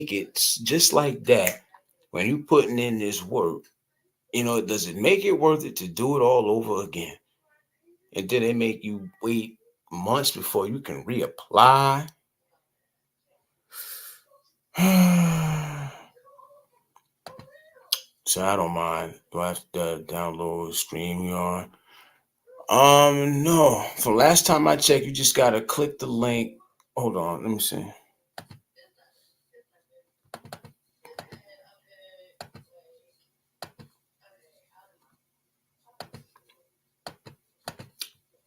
make it just like that. When you putting in this work, does it make it worth it to do it all over again? And then they make you wait months before you can reapply. So I don't mind. Do I have to download StreamYard? No. From last time I checked, you just gotta click the link. Hold on, let me see.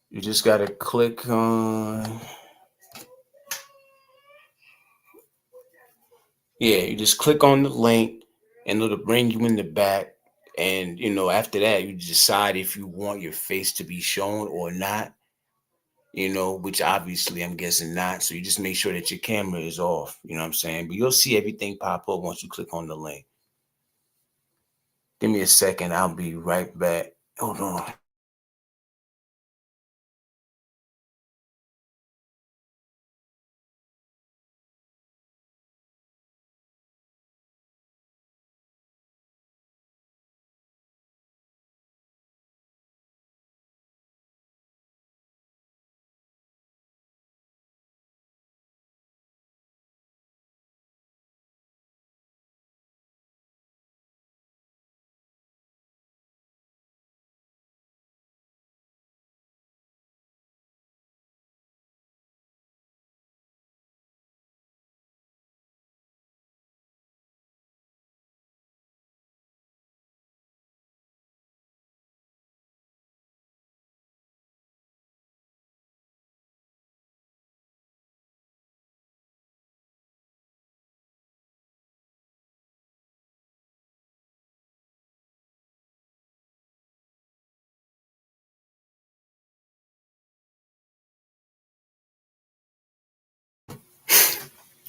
You just gotta click on. Yeah, you just click on the link, and it'll bring you in the back. And after that, you decide if you want your face to be shown or not. Which obviously I'm guessing not. So you just make sure that your camera is off. You know what I'm saying? But you'll see everything pop up once you click on the link. Give me a second. I'll be right back. Hold on.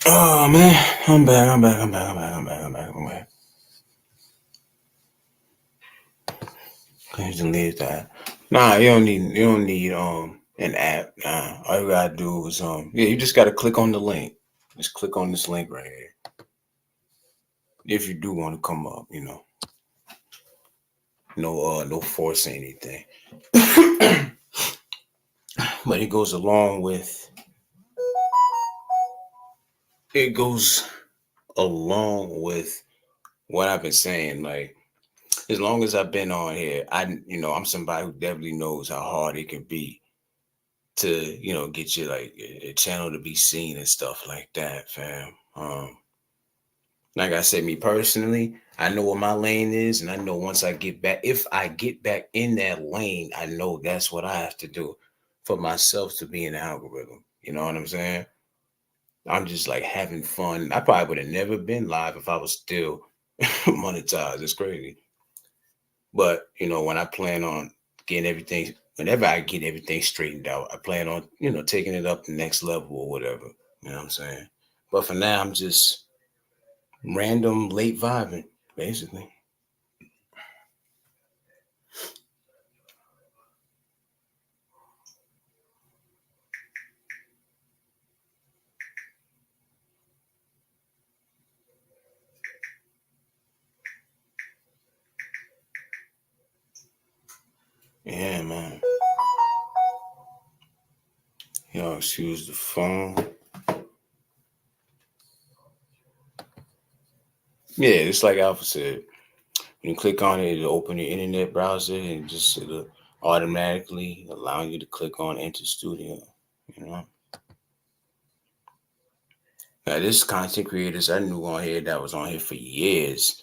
Oh man, I'm back. Please delete that. Nah, you don't need an app. Nah, all you gotta do is you just gotta click on the link. Just click on this link right here. If you do want to come up, no force anything. But it goes along with what I've been saying. Like, as long as I've been on here, I'm somebody who definitely knows how hard it can be to, get your like your channel to be seen and stuff like that, fam. Like I said, me personally, I know what my lane is, and I know once I get back, if I get back in that lane, I know that's what I have to do for myself to be in the algorithm. You know what I'm saying? I'm just like having fun. I probably would have never been live if I was still monetized. It's crazy. But when I plan on getting everything, whenever I get everything straightened out, I plan on taking it up the next level or whatever. You know what I'm saying? But for now, I'm just random late vibing, basically. Yeah, man. Y'all excuse the phone. Yeah, it's like Alpha said. When you click on it, it'll open your internet browser and it'll automatically allow you to click on Enter Studio. You know. Now, this content creators I knew on here that was on here for years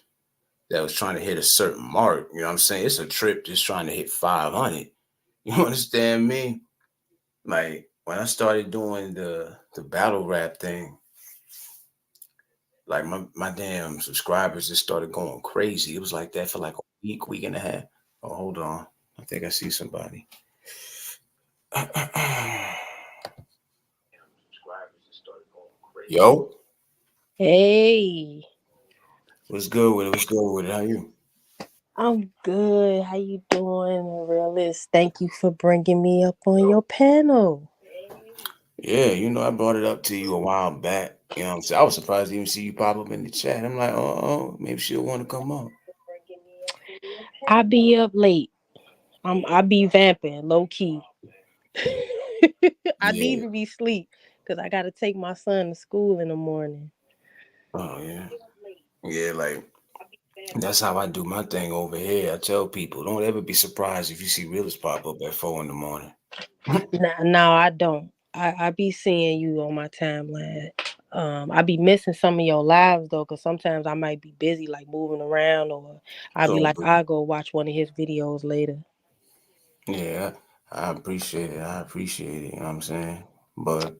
that was trying to hit a certain mark. You know what I'm saying? It's a trip just trying to hit 500. You understand me? Like when I started doing the battle rap thing, like my damn subscribers just started going crazy. It was like that for like a week and a half. Oh, hold on. I think I see somebody. Yo, Hey, what's good with it? What's good with it? How you? I'm good. How you doing, Realest? Thank you for bringing me up on your panel. Yeah, I brought it up to you a while back. You know what I'm saying? I was surprised to even see you pop up in the chat. I'm like, oh, maybe she'll want to come up. I be up late. I be vamping low key. I need Yeah. to be sleep because I got to take my son to school in the morning. Oh yeah. Yeah, like that's how I do my thing over here. I tell people, don't ever be surprised if you see Realest pop up at 4 in the morning. No, I don't. I be seeing you on my timeline. I be missing some of your lives though, cause sometimes I might be busy, like moving around, or I be So, like, but I'll go watch one of his videos later. yeah, I appreciate it. I appreciate it. You know what I'm saying? But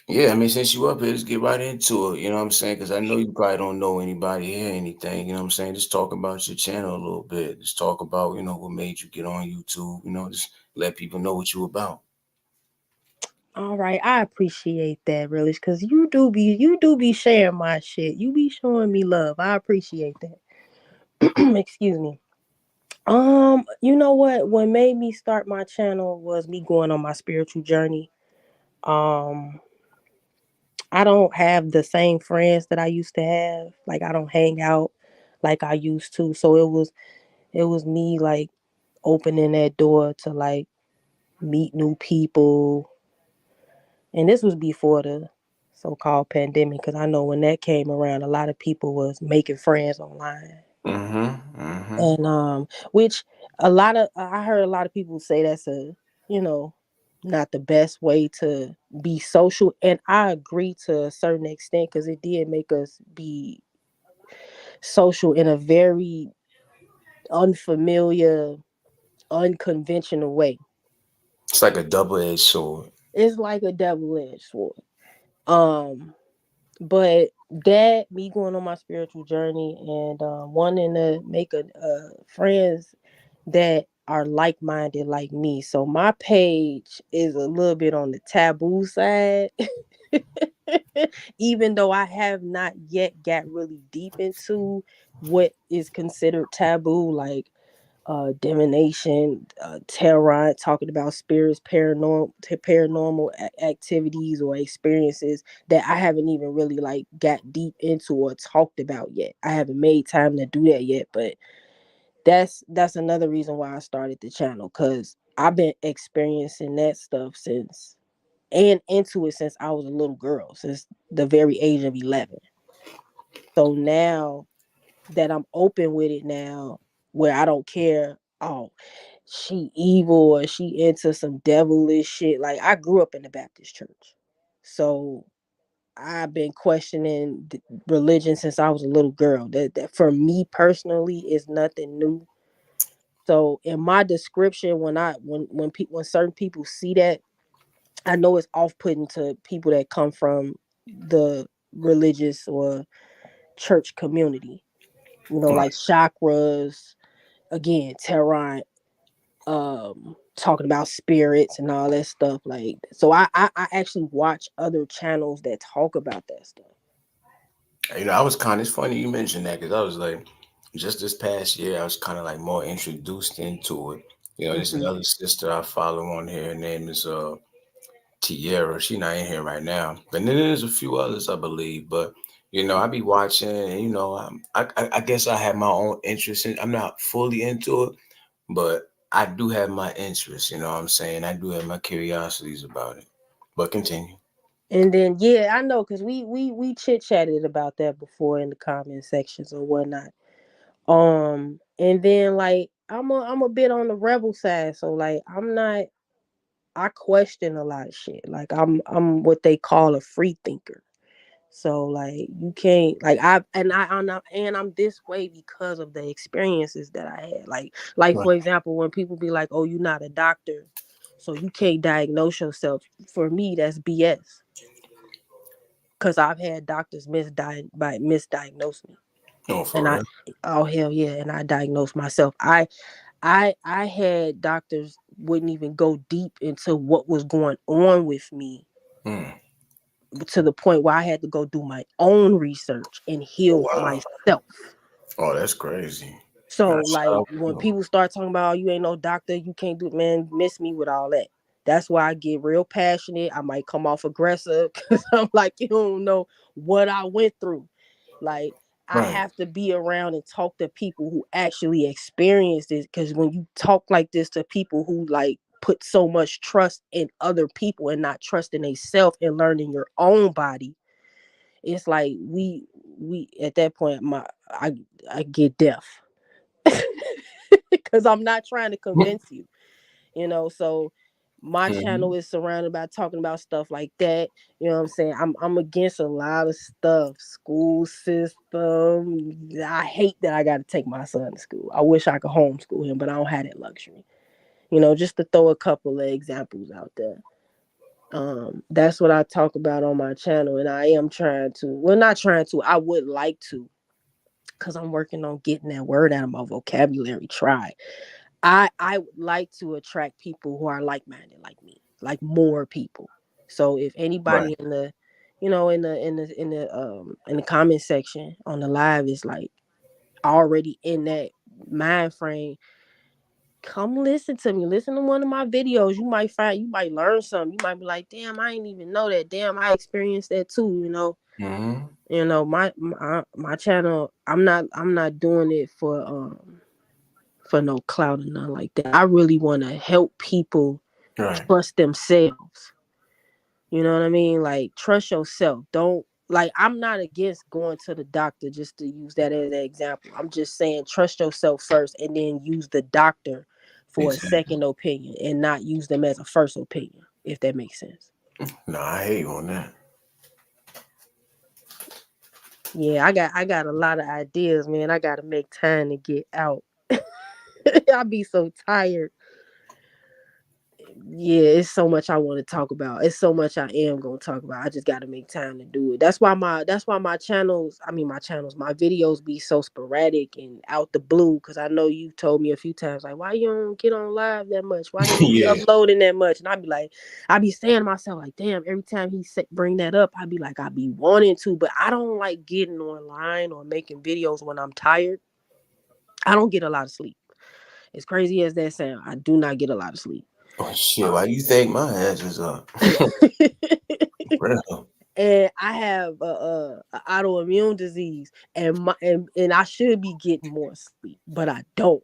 yeah, I mean, since you up here, let's get right into it. You know what I'm saying? Because I know you probably don't know anybody here, anything. You know what I'm saying? Just talk about your channel a little bit. Just talk about, what made you get on YouTube. Just let people know what you about. All right, I appreciate that, really, cause you do be sharing my shit. You be showing me love. I appreciate that. Excuse me. You know what? What made me start my channel was me going on my spiritual journey. Um, I don't have the same friends that I used to have. Like I don't hang out like I used to. So it was me like opening that door to like meet new people. And this was before the so-called pandemic because I know when that came around a lot of people was making friends online. Mm-hmm. Mm-hmm. And which a lot of I heard a lot of people say that's you know not the best way to be social, and I agree to a certain extent because it did make us be social in a very unfamiliar, unconventional way. It's like a double-edged sword. It's like a double-edged sword. um but that me going on my spiritual journey and wanting to make a friends that are like-minded like me. So my page is a little bit on the taboo side. Even though I have not yet got really deep into what is considered taboo, like divination, tarot, talking about spirits, paranormal activities or experiences that I haven't even really like got deep into or talked about yet. I haven't made time to do that yet, but that's another reason why I started the channel, because I've been experiencing that stuff since and into it since I was a little girl, since the very age of 11. So now that I'm open with it now, where I don't care, oh, she evil or she into some devilish shit. Like I grew up in the Baptist church. So I've been questioning religion since I was a little girl. That for me personally is nothing new. So in my description, when certain people see that, I know it's off putting to people that come from the religious or church community. Right. Like chakras, again, tarot, talking about spirits and all that stuff. Like, so I actually watch other channels that talk about that stuff. I was kind of, it's funny you mentioned that because I was like, just this past year, I was kind of like more introduced into it. There's Hmm. another sister I follow on here. Her name is Tierra. She not in here right now. But then there's a few others, I believe. But I be watching, and I guess I have my own interest in. I'm not fully into it, but I do have my interest. You know what I'm saying? I do have my curiosities about it. But continue. And then yeah, I know because we chit chatted about that before in the comment sections or whatnot. And then like I'm a bit on the rebel side, so like I'm not. I question a lot of shit. Like I'm what they call a free thinker. So like you can't like I'm this way because of the experiences that I had. Like Right. for example, when people be like, "Oh, you're not a doctor, so you can't diagnose yourself." For me, that's BS. Because I've had doctors misdiagnose me, Oh, and for I real? oh hell yeah, and I diagnosed myself. I had doctors wouldn't even go deep into what was going on with me Hmm. to the point where I had to go do my own research and Oh, heal wow. myself. Oh, that's crazy. So That's like when people start talking about, oh, you ain't no doctor, you can't do, man, miss me with all that. That's why I get real passionate. I might come off aggressive because I'm like, you don't know what I went through. Like, I Right. have to be around and talk to people who actually experienced this. Because when you talk like this to people who like put so much trust in other people and not trust in themselves and learning your own body, it's like we at that point I get deaf because I'm not trying to convince you, so my channel Mhm. is surrounded by talking about stuff like that. You know what I'm saying? I'm against a lot of stuff. School system. I hate that I got to take my son to school. I wish I could homeschool him, but I don't have that luxury. Just to throw a couple of examples out there. That's what I talk about on my channel, and I am trying to. Well, not trying to. I would like to, because I'm working on getting that word out of my vocabulary. Try. I would like to attract people who are like minded like me, like more people. So if Right. anybody in the, in the comment section on the live is like already in that mind frame, come listen to me. Listen to one of my videos. You might learn something. You might be like, damn, I didn't even know that. Damn, I experienced that too. Mhm. My channel. I'm not doing it for no clout or nothing like that. I really want to help people Right. trust themselves. You know what I mean? Like, trust yourself. Don't, like, I'm not against going to the doctor, just to use that as an example. I'm just saying trust yourself first and then use the doctor for a Exactly. second opinion and not use them as a first opinion, if that makes sense. No, I hate you on that. Yeah, I got a lot of ideas, man. I got to make time to get out. I be so tired. Yeah, it's so much I want to talk about. It's so much I am gonna talk about. I just got to make time to do it. That's why my channels, my videos be so sporadic and out the blue. Cause I know you told me a few times, like, why you don't get on live that much? Why you don't be Yeah. uploading that much? And I be saying to myself, like, damn. Every time bring that up, I be like, I be wanting to, but I don't like getting online or making videos when I'm tired. I don't get a lot of sleep. As crazy as that sound, I do not get a lot of sleep. Oh shit! Why you think my ass is up? Real. And I have a autoimmune disease, and I should be getting more sleep, but I don't.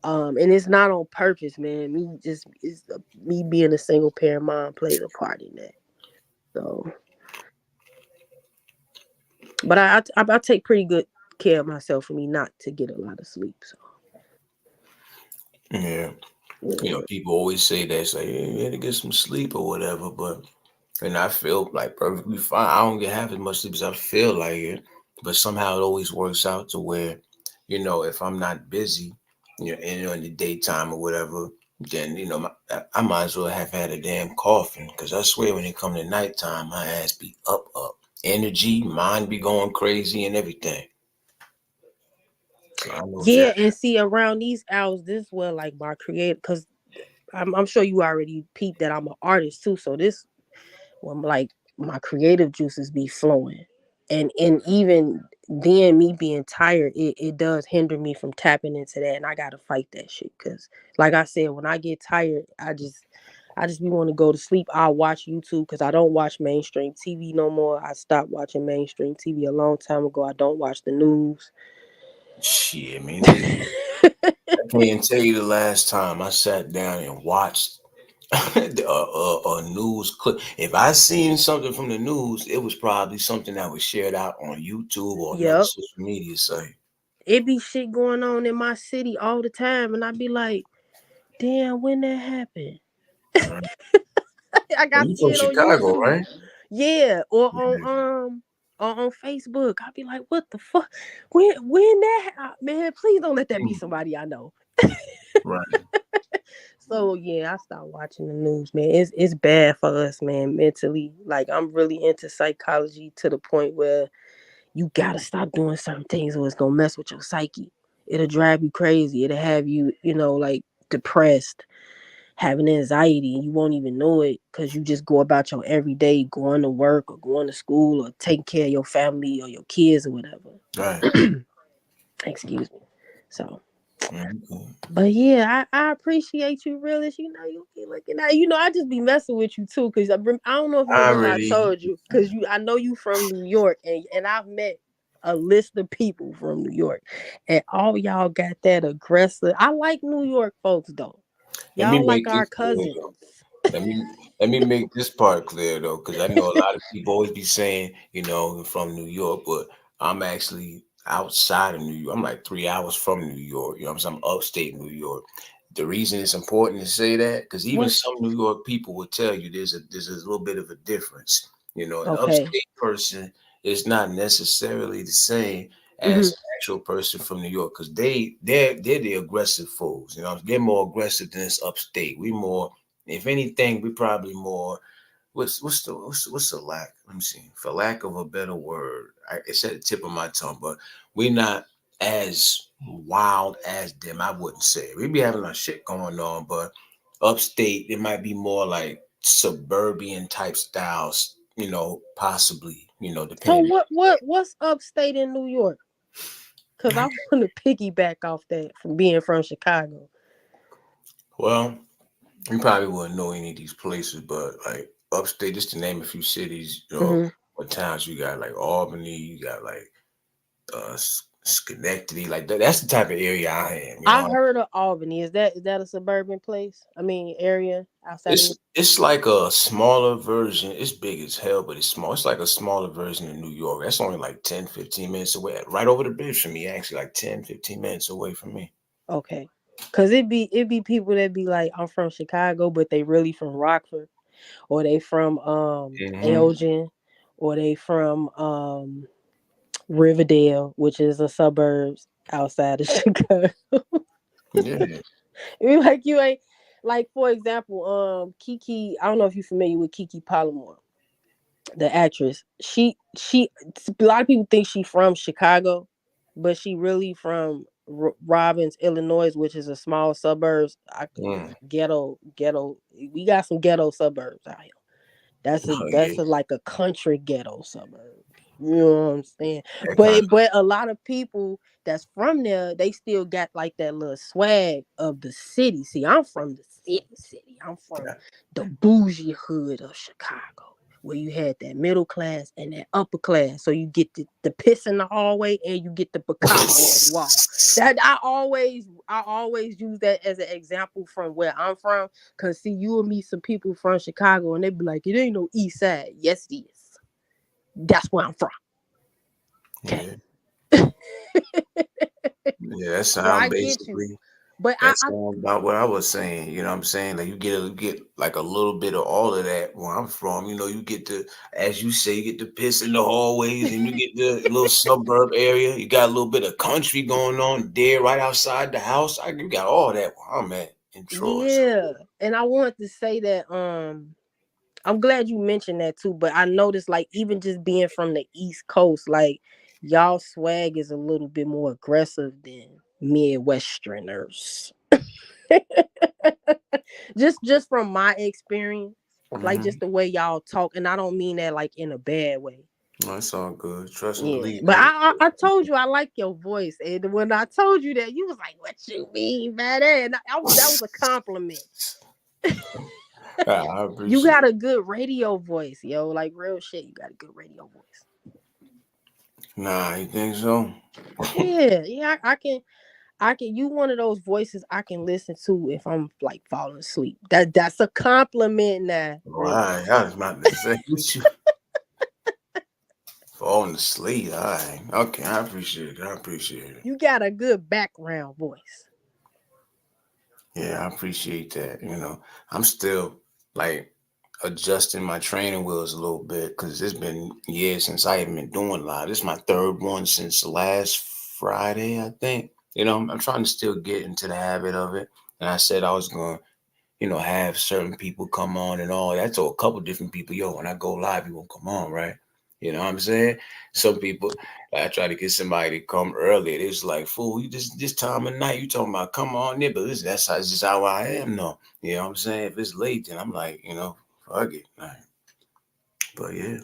And it's not on purpose, man. Me being a single parent mom played a part in that. So, but I take pretty good care of myself for me not to get a lot of sleep. So, Yeah. yeah. People always say that, say, "Hey, you had to get some sleep or whatever," but and I feel like perfectly fine. I don't get half as much sleep as I feel like it, but somehow it always works out to where, if I'm not busy, in the daytime or whatever, then I might as well have had a damn coffin, because I swear when it come to nighttime, my ass be up, energy, mind be going crazy and everything. So I know Yeah, exactly. and see, around these hours, this is where like my creative, because I'm sure you already peeped that I'm an artist too. So this, well, like, my creative juices be flowing, and even then, me being tired, it does hinder me from tapping into that, and I gotta fight that shit. Because, like I said, when I get tired, I just be want to go to sleep. I watch YouTube because I don't watch mainstream TV no more. I stopped watching mainstream TV a long time ago. I don't watch the news. Shit, me neither. I can't even tell you the last time I sat down and watched a news clip. If I seen something from the news, it was probably something that was shared out on YouTube or another Yep, social media site. it be shit going on in my city all the time, and I be like, damn, when that happened? Right. I Oh, got to you see from it on Chicago, YouTube. right? Yeah, or Yeah. on Facebook. I'd be like, what the fuck? When that man, please don't let that be Mm. somebody I know. Right. So yeah, I stopped watching the news, man. It's bad for us, man, mentally. Like, I'm really into psychology to the point where you gotta stop doing certain things or it's gonna mess with your psyche. It'll drive you crazy. It'll have you, like, depressed, having anxiety, and you won't even know it because you just go about your everyday going to work or going to school or taking care of your family or your kids or whatever. Right. Excuse me. So Mhm. But yeah, I appreciate you, Realest. You know, you be looking at, I just be messing with you too, because I don't know if you I remember I already. told you, because I know you from New York, and I've met a list of people from New York, and all y'all got that aggressive. I like New York folks though. Let me Y'all like make our this clear cousins. though. Let me make this part clear though, because I know a lot of people always be saying, from New York, but I'm actually outside of New York. I'm like 3 hours from New York. You know what I'm saying? I'm upstate New York. The reason it's important to say that, because even What's some New York people will tell you there's a little bit of a difference. An okay? upstate person is not necessarily the same Hmm. as an actual person from New York, because they're the aggressive foes. They're more aggressive than us upstate. We more, if anything, we probably more. What's the lack? Let me see. For lack of a better word, it's at the tip of my tongue, but we're not as wild as them. I wouldn't say we be having our shit going on, but upstate it might be more like suburban type styles. Possibly. So Depending. what's upstate in New York? Because I want to piggyback off that from being from Chicago. Well, you probably wouldn't know any of these places, but like upstate, just to name a few cities, Hmm. what towns you got, like Albany, you got like Schenectady, like that. That's the type of area I am. I heard of Albany. Is that a suburban place? I mean, area outside of New. It's like a smaller version. It's big as hell, but it's small. It's like a smaller version of New York. That's only like 10, 15 minutes away. Right over the bridge from me, actually, like 10, 15 minutes away from me. Okay, cause it be people that be like, I'm from Chicago, but they really from Rockford, or they from Hmm. Elgin, or they from Riverdale, which is a suburbs outside of Chicago. Yeah. It be like you ain't, like, for example, Kiki. I don't know if you're familiar with Kiki Palmer, the actress. She a lot of people think she from Chicago, but she really from Robbins, Illinois, which is a small suburbs. Mm. Ghetto. We got some ghetto suburbs out here. That's a Oh that's yeah. a, like a country ghetto suburb. You know what I'm saying? That kind But a lot of people that's from there, they still got like that little swag of the city. See, I'm from the city. I'm from of. the bougie hood of Chicago, where you had that middle class and that upper class. So you get the piss in the hallway and you get the Picasso on the wall. That I always use that as an example from where I'm from. Cause see, you will meet some people from Chicago and they be like, it ain't no East Side. Yes, it is. That's where I'm from. Okay. Yeah. Yeah, that So I sound get you. basically But that sounds about what I was saying. You know what I'm saying? Like you get like a little bit of all of that where I'm from. You get the, as you say, you get the piss in the hallways and you get the little suburb area. You got a little bit of country going on there right outside the house. You got all that where I'm at in Troy. So yeah. And I wanted to say that I'm glad you mentioned that too. But I noticed, like, even just being from the East Coast, like, y'all swag is a little bit more aggressive than Midwesterners. Just from my experience, like, just mhm. the way y'all talk, and I don't mean that like in a bad way. No, it's all good. Trust and Yeah, believe but that. I told you I like your voice, and when I told you that, you was like, "What you mean by that?" And that was a compliment. I You appreciate got it. a good radio voice, yo. Like, real shit, you got a good radio voice. Nah, you think so? Yeah, yeah. I can. You one of those voices I can listen to if I'm like falling asleep. That's a compliment, now, really. Why? I was about to say what you falling asleep. All right. Okay, I appreciate it. I appreciate it. You got a good background voice. Yeah, I appreciate that. I'm still like adjusting my training wheels a little bit because it's been years since I haven't been doing live. This is my third one since last Friday, I think. I'm trying to still get into the habit of it. And I said I was going to have certain people come on and all. I told a couple different people, yo, when I go live, you won't come on, right? You know what I'm saying? Some people, I try to get somebody to come earlier. They was like, fool, you just this time of night, you talking about come on there, but listen, that's just how I am, no. You know what I'm saying? If it's late, then I'm like, fuck it. Like, but yeah.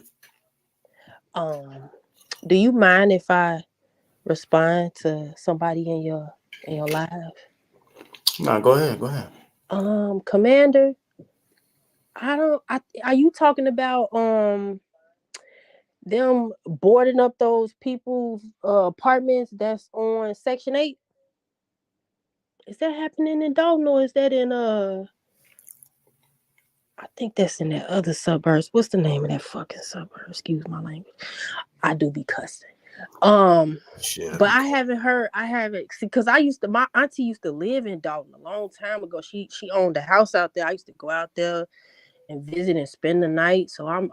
Um, do you mind if I respond to somebody in your in your life. No, go ahead. Go ahead. Commander, I don't. Are you talking about them boarding up those people's apartments that's on Section 8? Is that happening in Dalton or is that in I think that's in that other suburbs. What's the name of that fucking suburb? Excuse my language. I do be cussing. Um, Shit, I but be I cool. haven't heard. I haven't see because I used to. My auntie used to live in Dalton a long time ago. She owned a house out there. I used to go out there and visit and spend the night. So I'm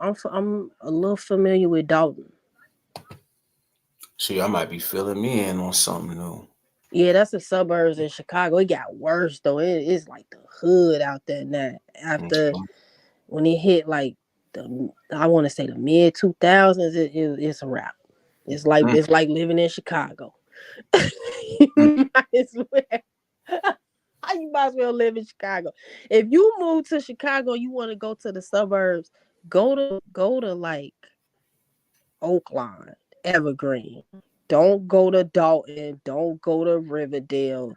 a little familiar with Dalton. See, I might be filling me in on something new. Yeah, that's the suburbs in Chicago. It got worse though. It's like the hood out there now. After Okay. when it hit like the I want to say the mid 2000s, it's a wrap. Mm, It's like living in Chicago. mm, You might as well. You might as well live in Chicago. If you move to Chicago, you want to go to the suburbs. Go to like Oakland, Evergreen. Don't go to Dalton. Don't go to Riverdale.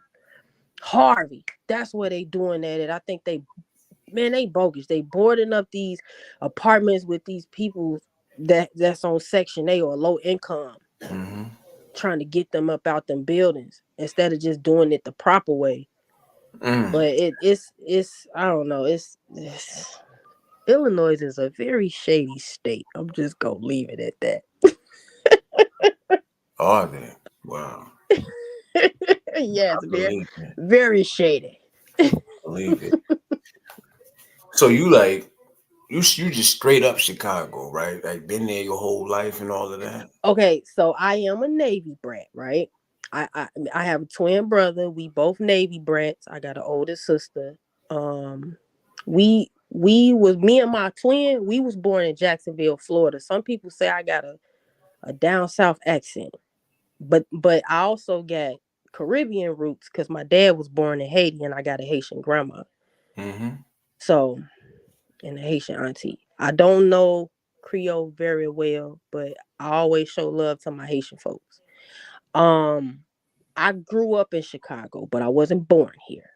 Harvey. That's where they doing that. And I think they bogus. They boarding up these apartments with these people that's on Section 8 or low income, mm-hmm. trying to get them up out them buildings instead of just doing it the proper way. Mm. But it's I don't know. It's Illinois is a very shady state. I'm just gonna leave it at that. Are they? Wow. Yeah, I it's very believe it. very shady. Believe it. So you just straight up Chicago, right? Like been there your whole life and all of that. Okay, so I am a Navy brat, right? I have a twin brother. We both Navy brats. I got an older sister. Um, we was me and my twin. We was born in Jacksonville, Florida. Some people say I got a down south accent, but I also got Caribbean roots because my dad was born in Haiti and I got a Haitian grandma. Mm-hmm. So and a Haitian auntie. I don't know Creole very well, but I always show love to my Haitian folks. Um, I grew up in Chicago, but I wasn't born here.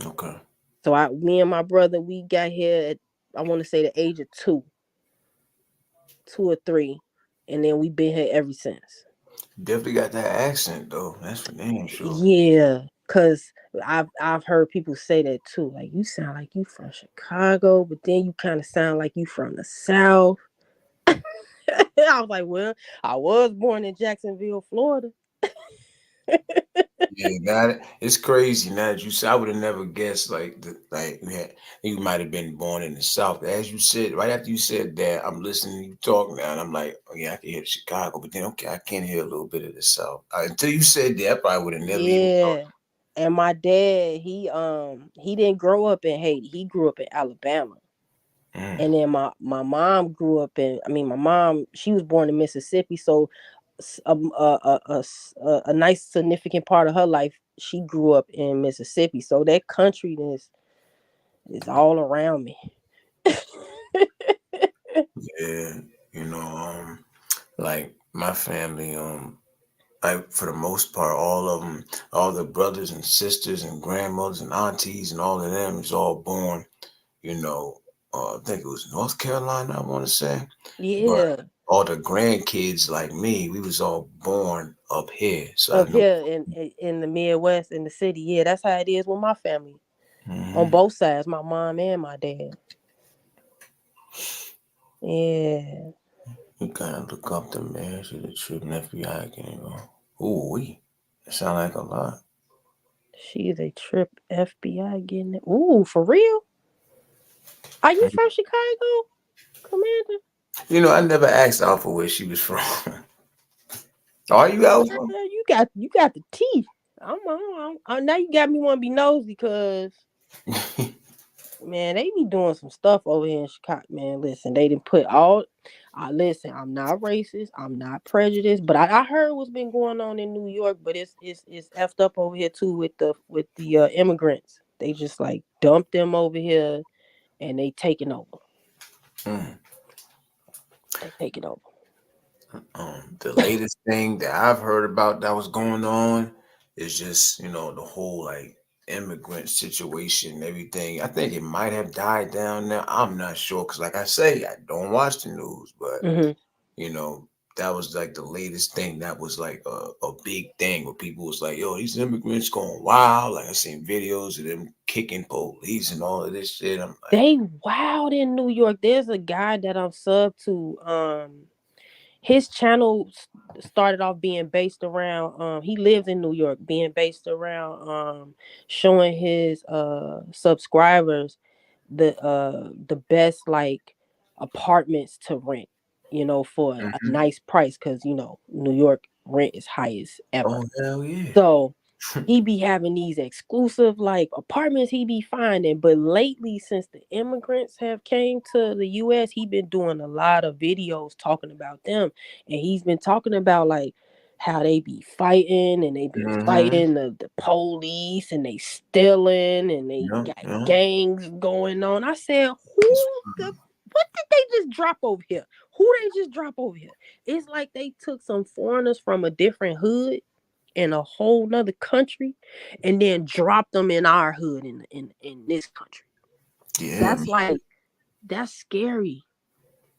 Okay. So me and my brother, we got here at I want to say the age of 2 or 3, and then we've been here ever since. Definitely got that accent though. That's for damn sure. Yeah, cause I've heard people say that too. Like you sound like you from Chicago, but then you kind of sound like you from the South. I was like, well, I was born in Jacksonville, Florida. Yeah, got it. It's crazy now that you said. I would have never guessed you might have been born in the South. As you said, right after you said that, I'm listening to you talk now, and I'm like, oh yeah, I can hear Chicago, but then okay, I can hear a little bit of the South. Until you said that, I probably would have never even thought. Yeah. And my dad, he didn't grow up in Haiti. He grew up in Alabama. Mm, And then my mom grew up in I mean my mom, she was born in Mississippi, so a nice significant part of her life she grew up in Mississippi. So that countryness is all around me. yeah, you know, like my family, like for the most part, all of them, all the brothers and sisters and grandmothers and aunties and all of them is all born, you know, I think it was North Carolina, I want to say, but Yeah. all the grandkids like me, we was all born up here, so I Up know. here in the Midwest in the city. Yeah, that's how it is with my family. On Hmm. both sides, my mom and my dad. Yeah. You kind of look up the mayor to the trip and FBI can't go. Ooh, that sound like a lot. She's a trip FBI getting it. Ooh, for real? Are you from Chicago, Commander? I never asked Alpha where she was from. Are you Alpha? You got the teeth. Now you got me want to be nosy because man, they be doing some stuff over here in Chicago. Man, listen, they didn't put all. Listen, I'm not racist. I'm not prejudiced, but I heard what's been going on in New York. But it's effed up over here too with the immigrants. They just like dumped them over here and they taking over. Mm. They taking over. The latest thing that I've heard about that was going on It's just, the whole like immigrant situation, everything. I think it might have died down now. I'm not sure because, like I say, I don't watch the news, but Hmm. you know, that was like the latest thing. That was like a big thing where people was like, "Yo, these immigrants going wild." Like I seen videos of them kicking police and all of this shit. I'm like, They wild in New York. There's a guy that I'm sub to. His channel started off being based around. He lives in New York, being based around showing his subscribers the best like apartments to rent. For a mhm. nice price, because New York rent is highest ever. Oh hell yeah. So he be having these exclusive like apartments he be finding. But lately, since the immigrants have came to the US, he been doing a lot of videos talking about them. And he's been talking about like how they be fighting, and they been Mm-hmm. fighting the police, and they stealing, and they Yeah, got yeah. gangs going on. I said, It's, what did they just drop over here? Who they just drop over here? It's like they took some foreigners from a different hood in a whole nother country, and then drop them in our hood in this country. yeah, That's like, that's scary.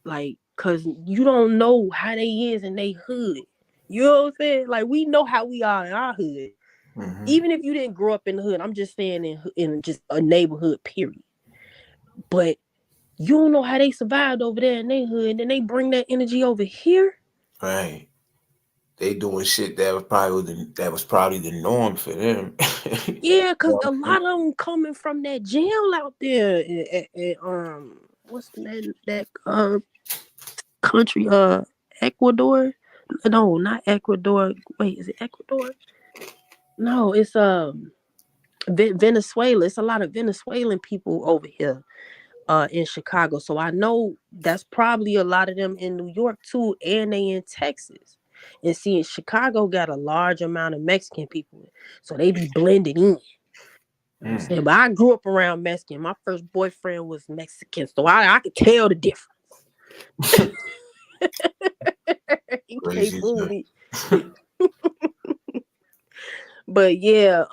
Like, cause you don't know how they is in they hood. You know what I'm saying? Like, we know how we are in our hood. mm-hmm. Even if you didn't grow up in the hood, I'm just saying in just a neighborhood, period. But you don't know how they survived over there in their hood, and then they bring that energy over here. Right. They doing shit that was probably the norm for them. Yeah, cause a lot of them coming from that jail out there. What's that country? Ecuador? No, not Ecuador. Wait, is it Ecuador? No, it's Venezuela. It's a lot of Venezuelan people over here in Chicago. So I know that's probably a lot of them in New York too, and they in Texas. And see, Chicago got a large amount of Mexican people, so they be blended in. You know what I'm Mm. saying? But I grew up around Mexican. My first boyfriend was Mexican, so I could tell the difference. You can't Crazy fool shit. me. But yeah,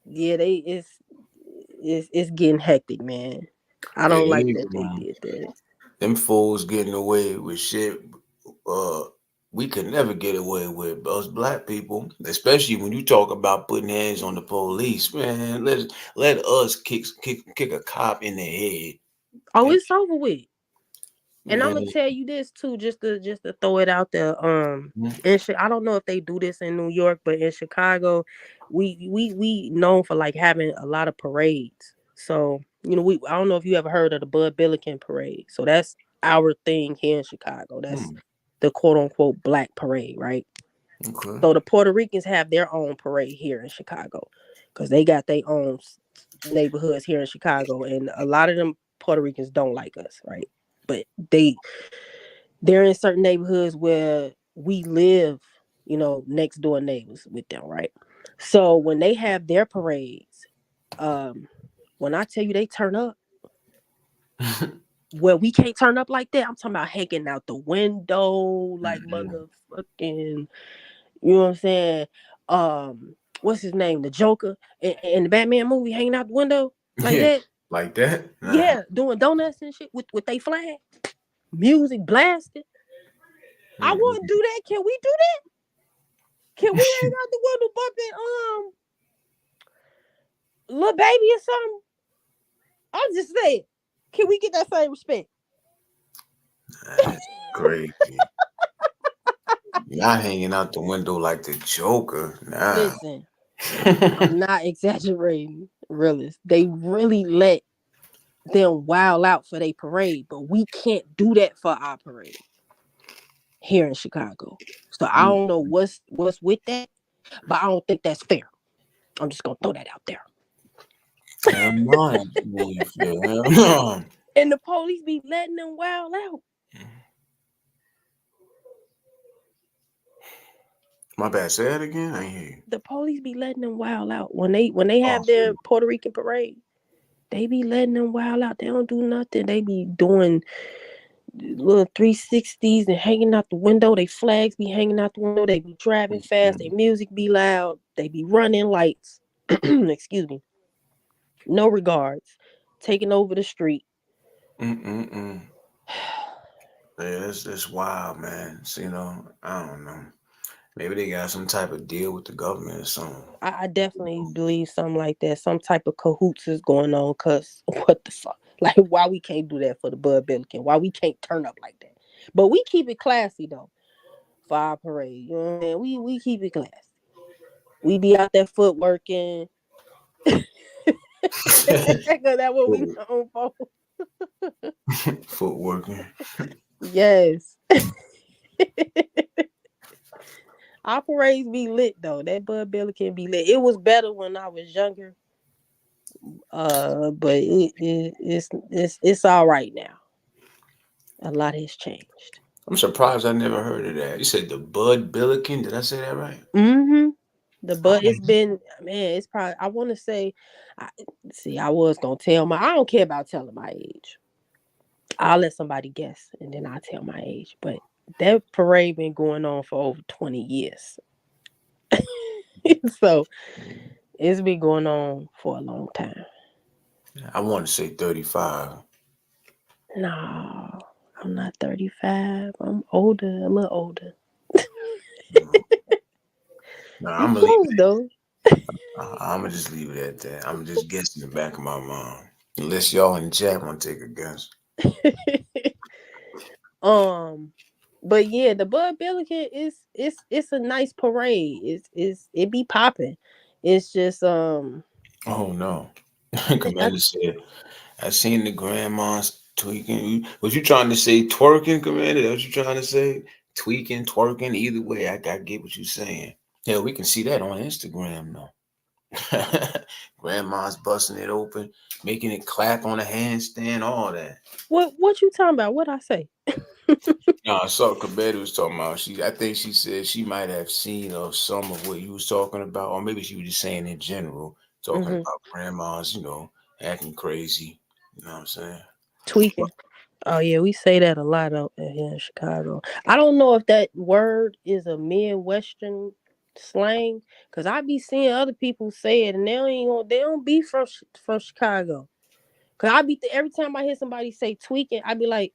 yeah, it's getting hectic, man. I don't like Hey, that they did that. them fools getting away with shit. Uh, we could never get away with us black people, especially when you talk about putting hands on the police. Man, let us kick a cop in the head. Oh, And it's over with. And I'm man, gonna tell you this too, just to throw it out there. mm, I don't know if they do this in New York, but in Chicago, we known for like having a lot of parades. So we I don't know if you ever heard of the Bud Billiken parade. So that's our thing here in Chicago. That's mm, the quote unquote black parade, right? okay. So the Puerto Ricans have their own parade here in Chicago because they got their own neighborhoods here in Chicago, and a lot of them Puerto Ricans don't like us, right? But they're in certain neighborhoods where we live, next door neighbors with them, right? So when they have their parades, um, when I tell you they turn up, well, we can't turn up like that. I'm talking about hanging out the window, like Mhm. motherfucking, you know what I'm saying? What's his name? The Joker in the Batman movie, hanging out the window like Yeah, that. like that. Nah. Yeah, doing donuts and shit with they flag, music blasting. I want to Mm-mm. do that. Can we do that? Can we hang out the window bumping little baby or something? I'm just saying. Can we get that same respect? That's crazy. Not hanging out the window like the Joker. Nah. Listen, I'm not exaggerating, realist. They really let them wild out for their parade, but we can't do that for our parade here in Chicago. So I don't know what's with that, but I don't think that's fair. I'm just gonna throw that out there. Hell no, it ain't fair. Hell no. And the police be letting them wild out. My bad. Say that again. I ain't hear you. The police be letting them wild out when they Oh, have their Puerto Rican parade. They be letting them wild out. They don't do nothing. They be doing little 360s and hanging out the window. They flags be hanging out the window. They be driving fast. Their Mm-mm. music be loud. They be running lights. Excuse me. No regards. Taking over the street. Mm-mm-mm. Yeah, that's wild, man. So, I don't know. Maybe they got some type of deal with the government or something. I definitely believe something like that. Some type of cahoots is going on. Cause what the fuck? Like, why we can't do that for the Bud Billiken? Why we can't turn up like that? But we keep it classy though for our parade. You know what I'm saying? We keep it classy. We be out there footworking. Cause that's what we Foot- known for. Footworking. Yes. Our parades be lit though. That Bud Billiken be lit. It was better when I was younger. But it's all right now. A lot has changed. I'm surprised I never heard of that. You said the Bud Billiken. Did I say that right? Mm-hmm. The I but it's been, man, it's probably, I want to say, I, see, I was gonna tell my, I don't care about telling my age. I'll let somebody guess and then I'll tell my age. But that parade been going on for over 20 years. So it's been going on for a long time. I want to say 35. No, I'm not 35. I'm older, a little older. No, You I'm gonna leave close it. though. I'm gonna just leave it at that. I'm just guessing in the back of my mind. Unless y'all in the chat want to take a guess. um, but yeah, the Bud Billiken is it's a nice parade. It be popping. It's just Oh no, I, Commander said. I seen the grandmas tweaking. Was you trying to say twerking, Commander? That what you trying to say? Tweaking, twerking, either way, I get what you're saying. Yeah, we can see that on Instagram though. Grandma's busting it open, making it clap on a handstand, all that. what you talking about? What I say? No, I saw Kabeda was talking about. I think she said she might have seen some of what you was talking about, or maybe she was just saying in general, talking Hmm. about grandmas, acting crazy. You know what I'm saying? Tweaking. Oh yeah, we say that a lot out here in Chicago. I don't know if that word is a Midwestern slang, cause I be seeing other people say it, and they don't be from Chicago. Cause every time I hear somebody say tweaking, I be like,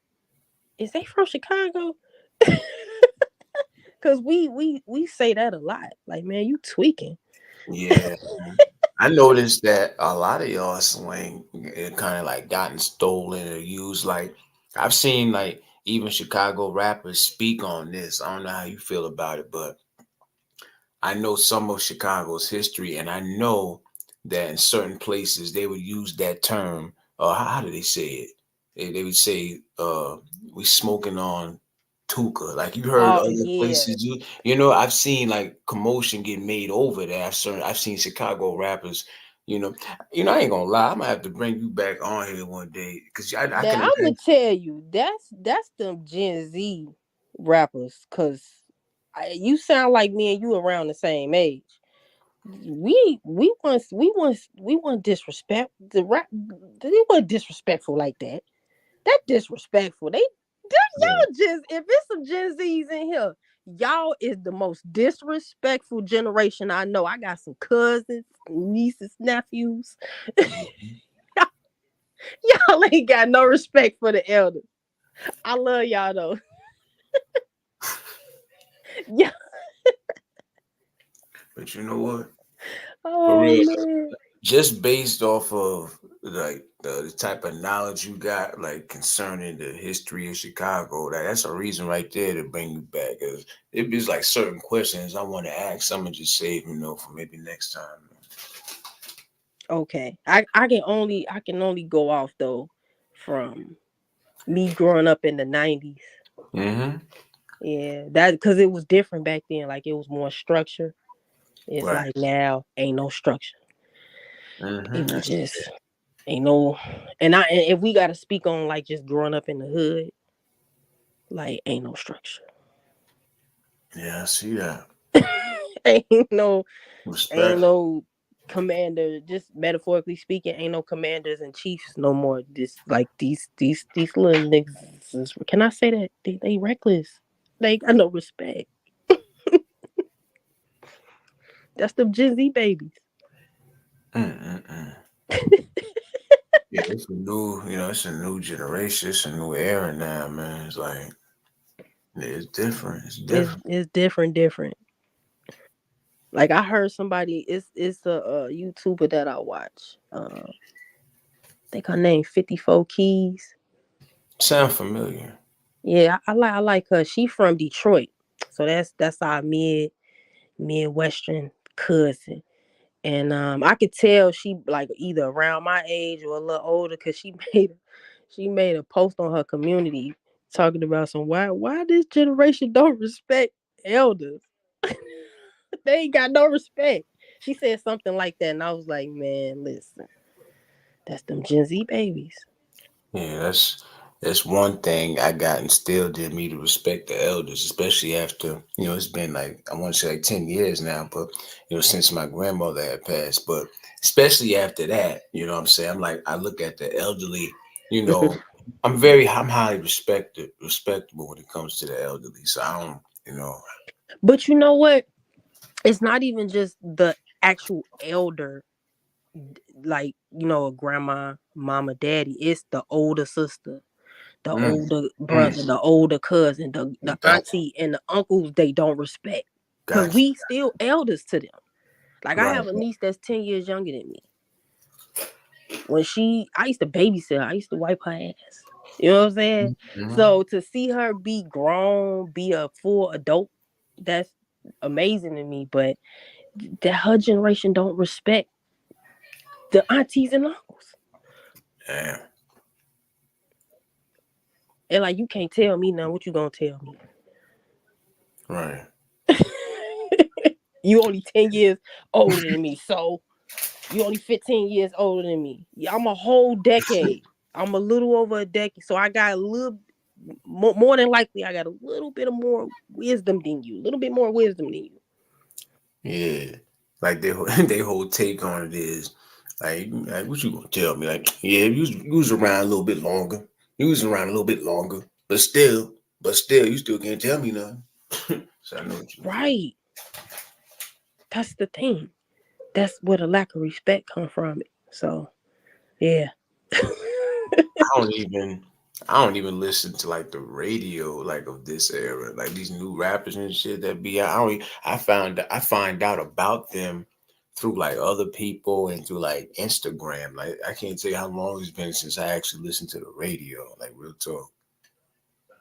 is they from Chicago? Cause we say that a lot. Like, man, you tweaking. Yeah. I noticed that a lot of y'all slang it kind of like gotten stolen or used. Like I've seen like even Chicago rappers speak on this. I don't know how you feel about it, but I know some of Chicago's history, and I know that in certain places they would use that term. How do they say it? They would say, "We smoking on Tuka." Like you heard Oh other yeah. places. I've seen like commotion get made over that. I've seen Chicago rappers. You know, I ain't gonna lie. I might have to bring you back on here one day because I Now can I'm gonna imagine. tell you, that's them Gen Z rappers. Cause you sound like me and you around the same age. We want disrespect. The rap they weren't disrespectful like that. That disrespectful. Yeah, Y'all just, if it's some Gen Z's in here, y'all is the most disrespectful generation I know. I got some cousins, nieces, nephews. mhm. Y'all ain't got no respect for the elders. I love y'all though. Yeah. But you know what? For Oh real. man. Just based off of like the type of knowledge you got, like concerning the history of Chicago, that's a reason right there to bring you back. Cause it be like certain questions I want to ask. I'm gonna just save, for maybe next time. Okay. I can only go off though from me growing up in the 90s. Mm-hmm. Yeah, that because it was different back then. Like it was more structure. It's Right. like now ain't no structure. Mm-hmm. People just ain't no, and if we gotta speak on like just growing up in the hood, like ain't no structure. Yeah, I see that. ain't no ain't Respect. no commander, just metaphorically speaking, ain't no commanders and chiefs no more. This like these little niggas Can I say that they reckless? They got no respect. That's them Gen Z babies. Mm-mm-mm. Yeah, it's a new, it's a new generation. It's a new era now, man. It's like, yeah, it's different. It's different. It's different, different. Like I heard somebody, it's a YouTuber that I watch. I think her name 54 Keys. Sound familiar? Yeah, I like her. She from Detroit, so that's our midwestern cousin. And I could tell she like either around my age or a little older because she made a post on her community talking about some why this generation don't respect elders. They ain't got no respect. She said something like that, and I was like, man, listen, that's them Gen Z babies. Yeah, that's one thing I got instilled in me to respect the elders, especially after, it's been like I want to say like 10 years now, but since my grandmother had passed. But especially after that, what I'm saying, I'm like I look at the elderly, you Mhm. know, I'm highly respectable when it comes to the elderly. So I don't, But you know what? It's not even just the actual elder, like a grandma, mama, daddy. It's the older sister, the mm, older mm, brother, the older cousin, the got auntie, and the uncles. They don't respect because got you. we still elders to them. Like I Right. have a niece that's 10 years younger than me. I used to babysit her. I used to wipe her ass. You know what I'm saying? Mhm. So to see her be grown, be a full adult, that's amazing to me. But that her generation don't respect the aunties and uncles. Yeah. And like you can't tell me now. What you gonna tell me? Right. You only 10 years older than me, so you only 15 years older than me. Yeah, I'm a whole decade. I'm a little over a decade, so I got a little more than likely. I got a little bit of more wisdom than you. A little bit more wisdom than you. Yeah, like their whole take on it is like what you gonna tell me? Like, yeah, you was around a little bit longer. You was around a little bit longer, but still, you still can't tell me nothing. So I know what you mean. Right. That's the thing. That's where the lack of respect come from. So yeah. I don't even I don't even listen to like the radio like of this era, like these new rappers and shit that be out. I find out about them through like other people and through like Instagram. Like I can't tell you how long it's been since I actually listened to the radio, like real talk.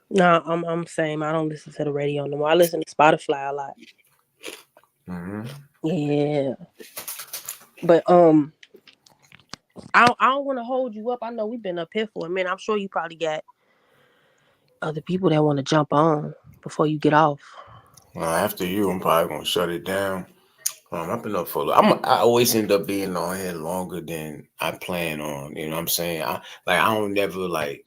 No, I'm same. I don't listen to the radio no more. I listen to Spotify a lot. Hmm. Yeah. But I don't want to hold you up. I know we've been up here for a minute. I'm sure you probably got other people that want to jump on before you get off. Well, after you, I'm probably gonna shut it down. I've been up for. I always end up being on here longer than I plan on. You know what I'm saying? I don't never like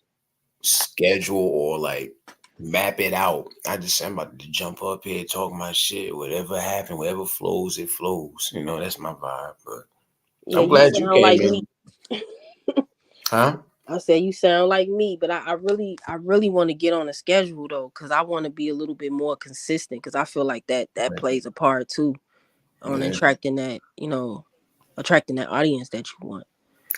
schedule or like map it out. I'm about to jump up here, talk my shit, whatever happens, whatever flows, it flows. That's my vibe. But Yeah, I'm you glad you sound like came me. in, huh? I said you sound like me, but I really want to get on a schedule though, because I want to be a little bit more consistent. Because I feel like that Right, plays a part too on yeah, attracting that audience that you want.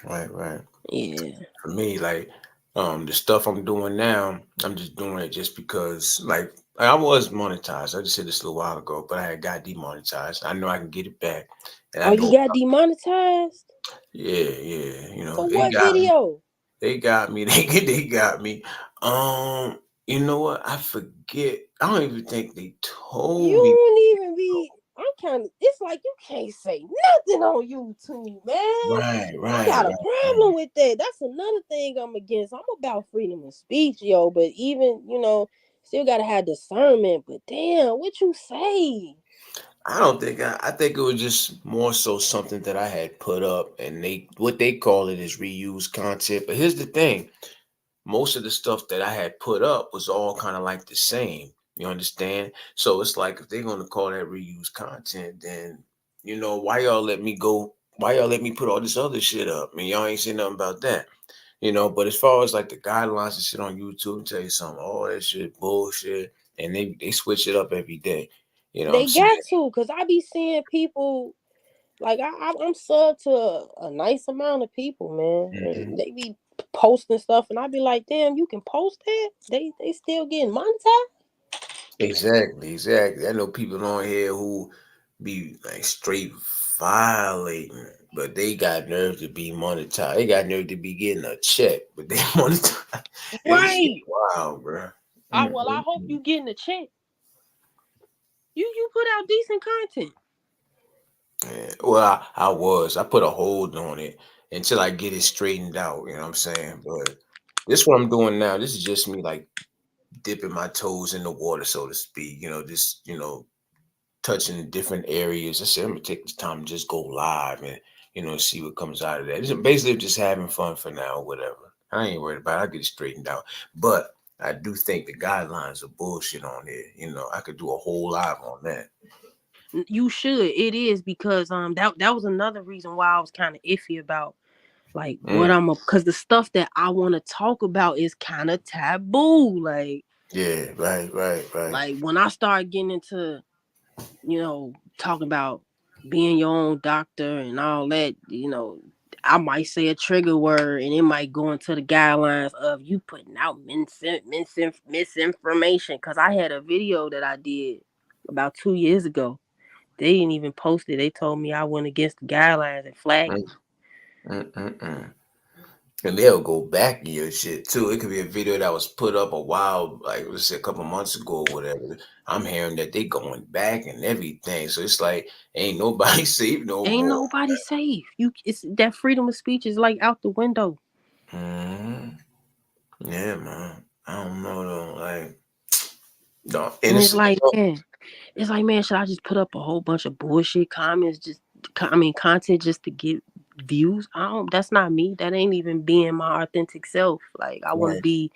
right, right. Yeah. For me, like the stuff I'm doing now, I'm just doing it just because like I was monetized. I just said this a little while ago, but I had got demonetized. I know I can get it back, and I Oh, you know, got demonetized yeah, yeah. for They what got me. video? They got me. They got me. You know what? I forget. I don't even think they You told me. don't even be. I'm kind of. It's like you can't say nothing on YouTube, man. Right, I right, got a right, right. problem with that. That's another thing I'm against. I'm about freedom of speech, yo. But even still gotta have discernment. But damn, what you say? I don't think I think it was just more so something that I had put up, and they what they call it is reused content. But here's the thing: most of the stuff that I had put up was all kind of like the same. You understand? So it's like if they're gonna call that reused content, then why y'all let me go? Why y'all let me put all this other shit up? I mean, y'all ain't saying nothing about that. But as far as like the guidelines and shit on YouTube, tell you something, all that shit bullshit, and they switch it up every day. You know what I'm They saying? got to, cause I be seeing people like I'm sub to a nice amount of people, man, Mhm. and they be posting stuff, and I be like, damn, you can post that? They still getting monetized? Exactly, exactly. I know people on here who be like straight violating, but they got nerve to be monetized. They got nerve to be getting a check, but they monetize. It's shit Right. wild, bro. I hope you getting a check. You put out decent content. Yeah. Well, I put a hold on it until I get it straightened out. You know what I'm saying? But this what I'm doing now. This is just me like dipping my toes in the water, so to speak. Just touching different areas. I said I'm gonna take this time to just go live and see what comes out of that. It's basically just having fun for now, whatever. I ain't worried about it. I'll get it straightened out. But I do think the guidelines are bullshit on here. I could do a whole live on that. You should. It is because that was another reason why I was kind of iffy about like what Mm, because the stuff that I want to talk about is kind of taboo. yeah, right, right, right. Like when I start getting into talking about being your own doctor and all that, I might say a trigger word and it might go into the guidelines of you putting out misinformation. Cause I had a video that I did about 2 years ago. They didn't even post it. They told me I went against the guidelines and flagged Mm, me. mm, mm, mm. And they'll go back in your shit too. It could be a video that was put up a while, like let's say a couple months ago or whatever. I'm hearing that they going back and everything. So it's like ain't nobody safe no Ain't more. nobody safe. It's that freedom of speech is like out the window. Hmm. Yeah, man. I don't know though. Like the And it's innocent. like, man, should I just put up a whole bunch of bullshit comments, content just to get views? I don't. That's not me. That ain't even being my authentic self. Like I want to Right. be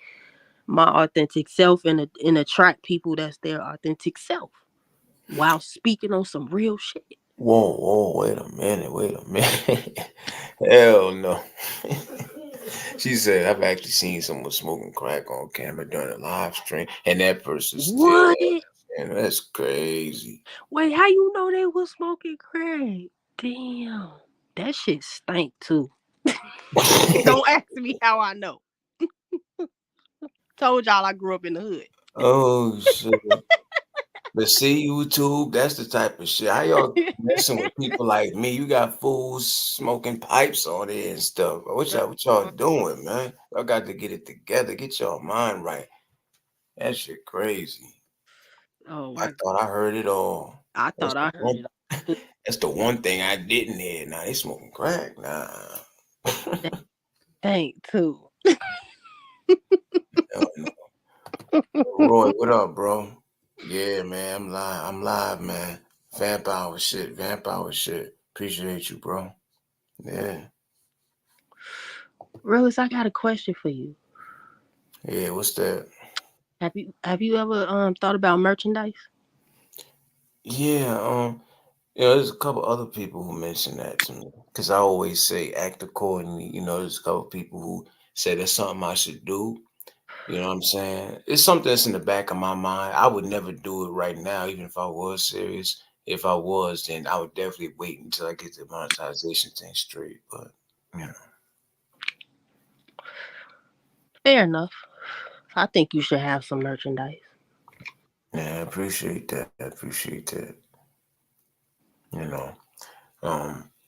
my authentic self and attract people that's their authentic self while speaking on some real shit. Whoa, whoa, wait a minute, wait a minute. Hell no. She said, I've actually seen someone smoking crack on camera during a live stream, and that person still What? and that's crazy. Wait, how you know they was smoking crack? Damn, that shit stank too. Don't ask me how I know. Told y'all I grew up in the hood. Oh shit. But see, YouTube, that's the type of shit. How y'all messing with people like me? You got fools smoking pipes on there and stuff. What y'all doing, man? Y'all got to get it together. Get your mind right. That shit crazy. Oh I my! thought I heard it all. I That's thought the I heard one. it all too. That's the one thing I didn't hear. Now they smoking crack. Nah. That stank too. Hell no. Roy, what up, bro? Yeah, man. I'm live. I'm live, man. Vamp hour shit. Vamp hour shit. Appreciate you, bro. Yeah. Realist, I got a question for you. Yeah. What's that? Have you ever thought about merchandise? Yeah. There's a couple other people who mentioned that to me because I always say act accordingly. There's a couple people who say that's something I should do. You know what I'm saying? It's something that's in the back of my mind. I would never do it right now, even if I was serious. If I was, then I would definitely wait until I get the monetization thing straight. But you know, Fair enough. I think you should have some merchandise. yeah, I appreciate that. I appreciate that. You know,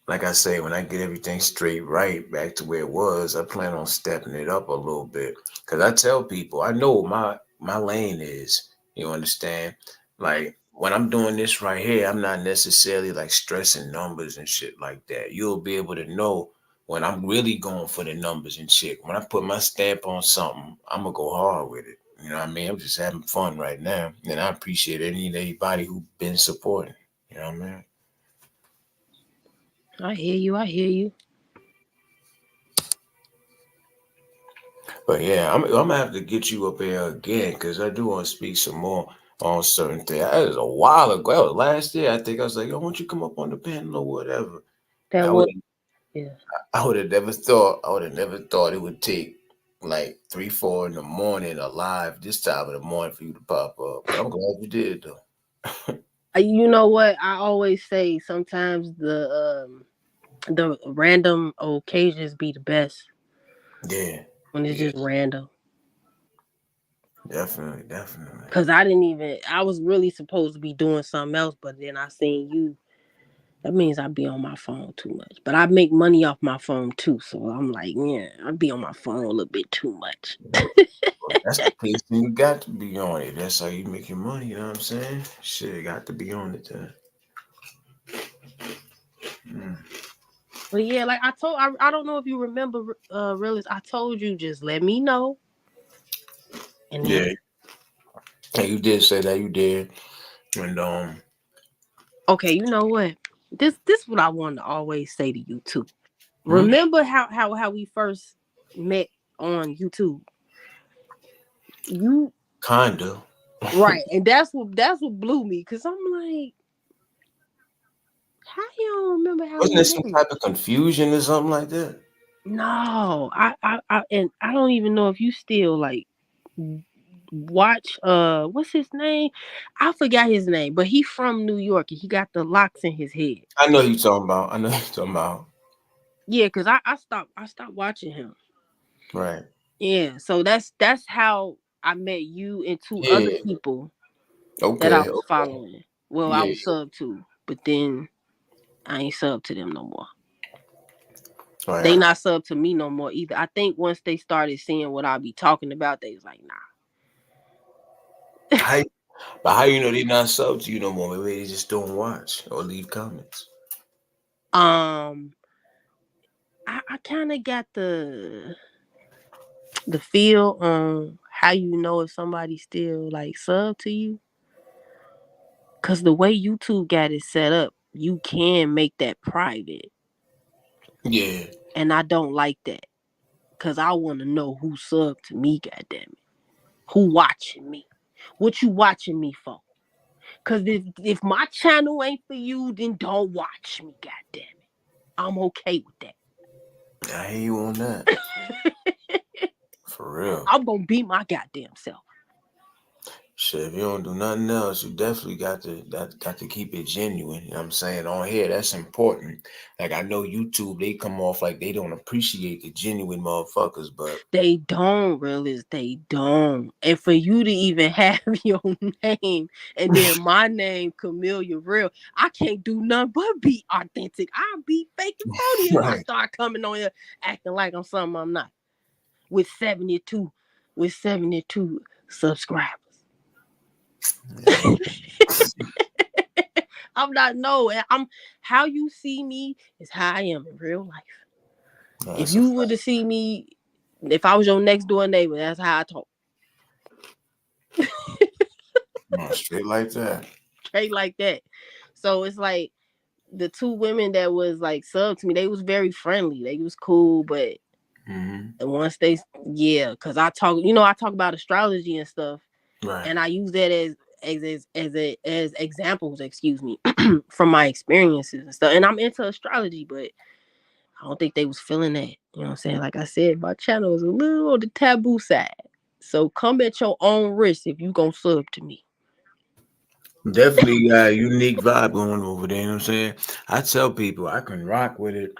like I say, when I get everything straight right back to where it was, I plan on stepping it up a little bit. Cause I tell people, I know what my lane is. You understand? Like when I'm doing this right here, I'm not necessarily like stressing numbers and shit like that. You'll be able to know when I'm really going for the numbers and shit. When I put my stamp on something, I'm gonna go hard with it. You know what I mean? I'm just having fun right now, and I appreciate any and everybody who been supporting. You know what I mean? I hear you. I hear you. But yeah, I'm gonna have to get you up here again because I do want to speak some more on certain things. That was a while ago. That was last year. I think I was like, "Yo, why don't you come up on the panel or whatever?" That I was wouldn't. Yeah. I would have never thought. I would have never thought it would take like 3, 4 in the morning alive this time of the morning for you to pop up. But I'm glad you did though. You know what? I always say sometimes the random occasions be the best Yeah, when it's yeah, just random. definitely, definitely. Cause I didn't even. I was really supposed to be doing something else, but then I seen you. That means I be on my phone too much. But I make money off my phone too, so I'm like, yeah, I be on my phone a little bit too much. Well, that's the case, and you got to be on it. That's how you make your money. You know what I'm saying? Shit, got to be on it then. Mm. But yeah, like I told, I don't know if you remember, Realist. I told you just let me know, and Yeah, then hey, you did say that. You did, and okay, you know what? This what I wanted to always say to you too. hmm? Remember how we first met on YouTube? You Kinda. right, and that's what blew me because I'm like, how you don't remember how Wasn't we there some met? type of confusion or something like that? No, and I don't even know if you still like watch what's his name? I forgot his name, but he from New York and he got the locks in his head. I know you talking about. I know you talking about. Yeah, cause I stopped watching him. Right. Yeah, so that's how I met you and two other Yeah. people that I Okay. was Okay. following. Well, I Yeah. was sub to, but then I ain't sub to them no more. They Right. not sub to me no more either. I think once they started seeing what I be talking about, they was like, How? But how you know they not sub to you no more? Maybe they just don't watch or leave comments. nah. I kind of got the feel on how you know if somebody still like sub to you, cause the way YouTube got it set up, you can make that private, Yeah. and I don't like that, cause I want to know who subbed to me. Goddamn it, who watching me? What you watching me for? Cause if my channel ain't for you, then don't watch me. Goddamn it, I'm okay with I hear you on that. that. For real. I'm gonna be my goddamn self. Shit, if you don't do nothing else, you definitely got to keep it genuine. You know what I'm saying? On here, that's important. Like I know YouTube, they come off like they don't appreciate the genuine motherfuckers, but They don't realize they don't. And for you to even have your name and then my name, Camellia Real, I can't do nothing but be authentic. I'll be fake and phony if I right. start coming on here acting like I'm something I'm not. With 72, with 72 subscribers. Yeah. I'm not no, and I'm how you see me is how I am in real life. No, If that's a you were fact. to see me, if I was your next door neighbor, that's how I talk. No, straight like that. Straight like that. So it's like the two women that was like sub to me, they was very friendly. They was cool, but Hmm. once they yeah, cause I talk about astrology and stuff, Right. and I use that as examples, excuse me, from my experiences and stuff. And I'm into astrology, but I don't think they was feeling that. You know what I'm saying? Like I said, my channel is a little on the taboo side. So come at your own risk if you gonna sub to me. Definitely got a unique vibe going over there. You know what I'm saying? I tell people I can rock with it.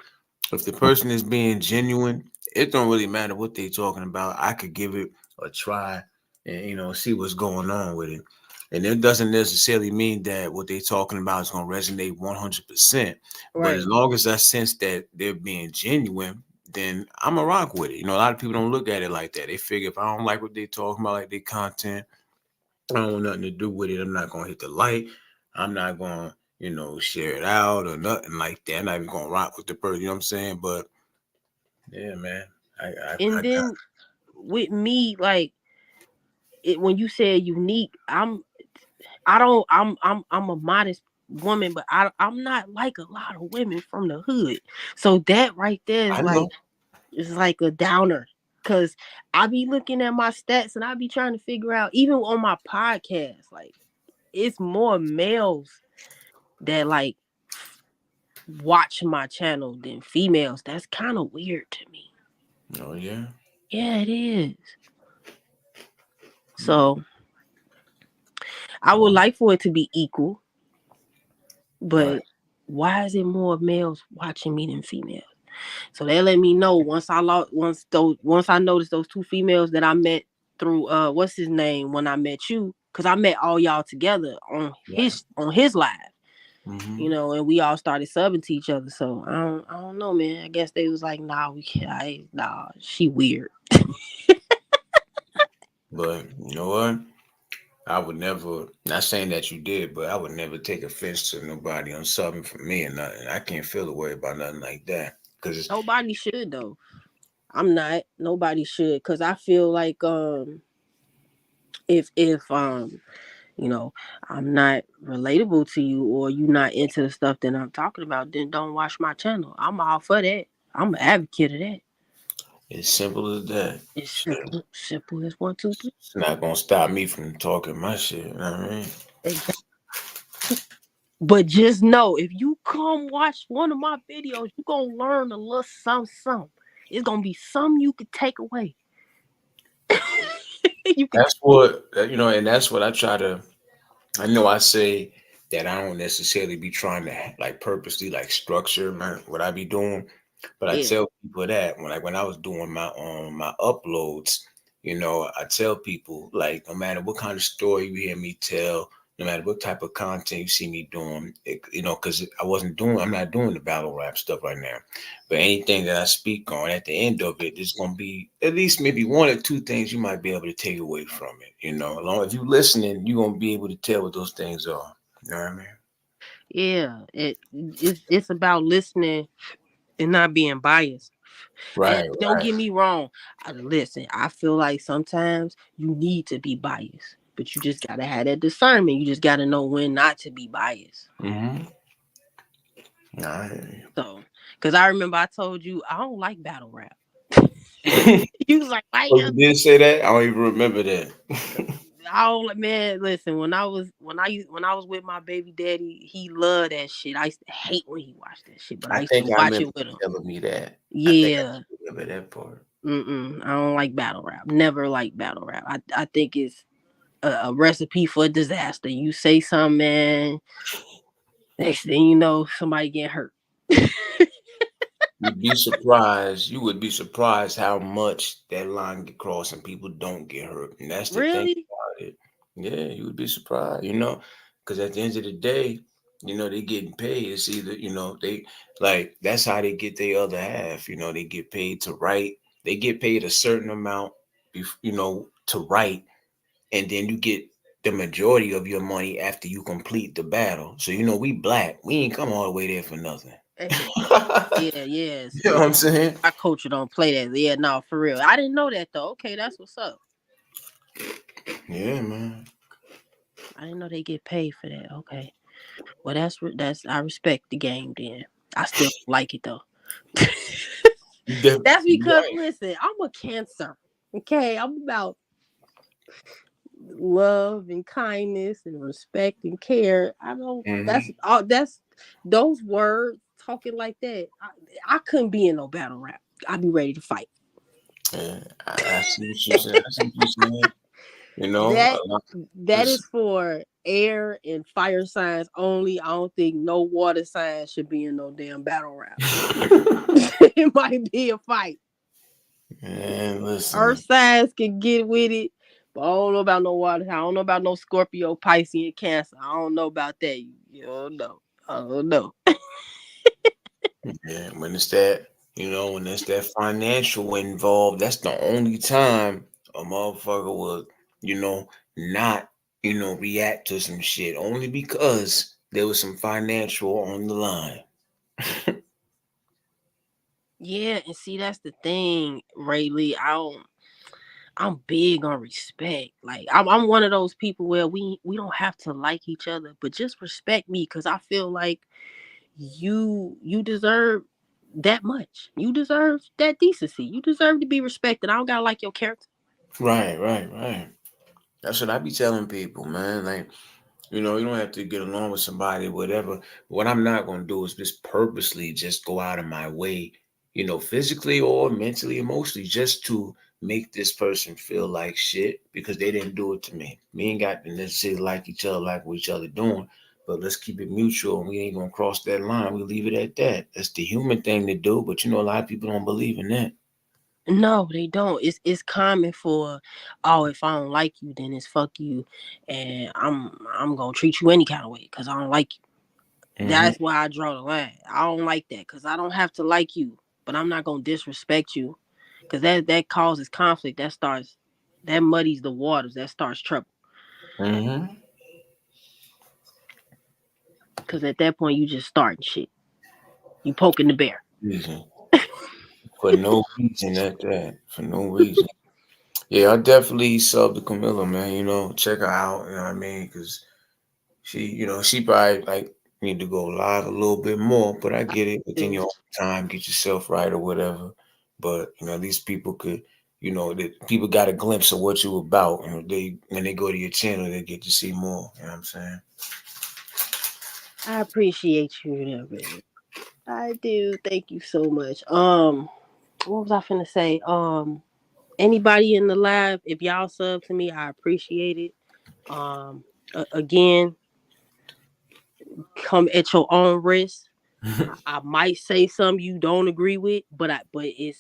If the person is being genuine, it don't really matter what they talking about. I could give it a try and see what's going on with it. And it doesn't necessarily mean that what they talking about is gonna resonate 100%. But as Right. long as I sense that they're being genuine, then I'm a rock with it. A lot of people don't look at it like that. They figure if I don't like what they talking about, like their content, I don't want nothing to do with it. I'm not gonna hit the like. I'm not gonna, share it out or nothing like that. I'm not even gonna rock with the person. You know what I'm saying? But yeah, man. I And got then with me, like when you said unique, I don't I'm a modest woman, but I'm not like a lot of women from the hood. So that right there I know. is like a downer. Cause I be looking at my stats and I be trying to figure out, even on my podcast, like it's more males that like watch my channel than females. That's kind of weird to me. Oh yeah. Yeah, it is. So I would Well, like for it to be equal, right. but why is it more males watching me than females? So they let me know once I noticed those two females that I met through what's his name when I met you, because I met all y'all together Right. on his live. Mm-hmm. You know, and we all started subbing to each other. So I don't know, man. I guess they was like, nah, we can't. Nah, she weird. But you know what? I would never, not saying that you did, but I would never take offense to nobody on something from me and nothing. I can't feel a way about nothing like that. Cause Nobody should though. I'm not. Nobody should, because I feel like if you know I'm not relatable to you or you not into the stuff that I'm talking about, then don't watch my channel. I'm all for that. I'm an advocate of that. it's simple as that. It's Shit. simple as one, two, three. It's not gonna stop me from talking my shit. You know what I mean? Exactly. But just know, if you come watch one of my videos, you gonna learn a little something. It's gonna be something you could take away. You could. That's what and that's what I try to. I know I say that I don't necessarily be trying to like purposely like structure what I be doing, but I Yeah. tell people that when I was doing my uploads, I tell people like no matter what kind of story you hear me tell, no matter what type of content you see me doing, because I'm not doing the battle rap stuff right now. But anything that I speak on, at the end of it, there's gonna be at least maybe one or two things you might be able to take away from it. As long as you listening, you're gonna be able to tell what those things are. You know what I mean? Yeah. It's about listening and not being biased. And Right, don't right. get me wrong. Listen, I feel like sometimes you need to be biased, but you just gotta have that discernment. You just gotta know when not to be biased. Mm-hmm. Nah, So, because I remember I told you I don't like battle rap. I You was like, why? oh, you did say that? I don't even remember that. I don't like, man. Listen, when I was with my baby daddy, he loved that shit. I used to hate when he watched that shit, but I I used think to I watch remember it with him. you telling me that. I think I Yeah. do remember that part. I don't like battle rap. Never like battle rap. I think it's a recipe for disaster. You say something, man. Next thing you know, somebody get hurt. You'd be surprised. You would be surprised how much that line get crossed and people don't get hurt. And that's the thing Really? about it. Yeah, you would be surprised, because at the end of the day, they getting paid. It's either, they like that's how they get their other half. They get paid to write. They get paid a certain amount, to write, and then you get the majority of your money after you complete the battle. So we black. We ain't come all the way there for nothing. Hey, yeah, yes, You know yeah. what I'm saying? Our culture don't play that. Yeah, no, for real. I didn't know that though. Okay, that's what's up. Yeah, man. I didn't know they get paid for that. Okay. Well, that's I respect the game. Then I still don't like it though. You definitely That's because right. listen, I'm a Cancer. Okay, I'm about love and kindness and respect and care. I don't. That's Hmm. all. That's those words talking like that. I couldn't be in no battle rap. I'd be ready to fight. Yeah, I see what you're saying. I see what you're saying. That A lot, that listen. is for air and fire signs only. I don't think no water signs should be in no damn battle rap. It might be a fight. Man, Earth listen. signs can get with it, but I don't know about no water. I don't know about no Scorpio, Pisces, and Cancer. I don't know about that. You don't know. I don't know. Yeah, when it's that financial involved, that's the only time a motherfucker will, not, react to some shit. Only because there was some financial on the line. Yeah, and see that's the thing, Ray Lee. I'm big on respect. Like I'm one of those people where we don't have to like each other, but just respect me because I feel like you deserve that much. You deserve that decency. You deserve to be respected. I don't gotta like your character. Right, right, right. That's what I be telling people, man. Like, You know, you don't have to get along with somebody, whatever. What I'm not gonna do is just purposely just go out of my way, you know, physically or mentally, emotionally, just to make this person feel like shit because they didn't do it to me. We ain't got to necessarily like each other, like what each other doing, but let's keep it mutual and we ain't gonna cross that line. We leave it at that. That's the human thing to do, but you know, a lot of people don't believe in that. No, they don't. It's common for, oh, if I don't like you, then it's fuck you, and I'm gonna treat you any kind of way because I don't like you. Hmm. That's why I draw the line. I don't like that because I don't have to like you, but I'm not gonna disrespect you because that causes conflict. That muddies the waters. That starts trouble. Hmm. Because at that point, you just starting shit. You poking the bear. Reason. For no reason at that. For no reason. Yeah, I definitely sub to Camilla, man. You know, check her out. You know what I mean? Because she, you know, she probably like need to go live a little bit more. But I get it within Do. your own time, get yourself right or whatever. But you know, these people could, you know, that people got a glimpse of what you about, and they when they go to your channel, they get to see more. You know what I'm saying? I appreciate you, man. I do. Thank you so much. What was I finna say? Anybody in the live, if y'all sub to me, I appreciate it. Again, come at your own risk. I might say something you don't agree with, but it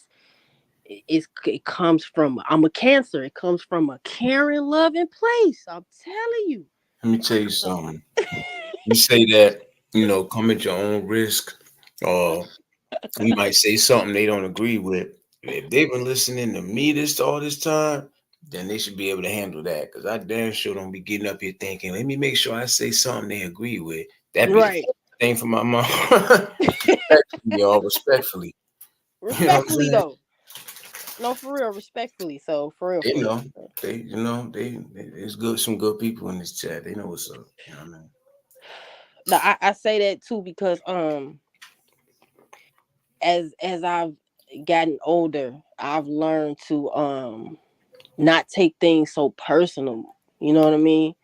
comes from, I'm a Cancer. It comes from a caring, loving place. I'm telling you. Let me tell you So something. You say that, you know, come at your own risk. Uh, you might say something they don't agree with. If they've been listening to me this all this time, then they should be able to handle that. Cause I damn sure don't be getting up here thinking, let me make sure I say something they agree with. That'd be the right, first thing for my mom. Respectfully, y'all, respectfully. You know what I'm respectfully saying? though. No, for real, respectfully. So for real, They for know. real. There's good some good people in this chat. They know what's up. You know what I mean? No, I say that too because as I've gotten older, I've learned to not take things so personal. You know what I mean?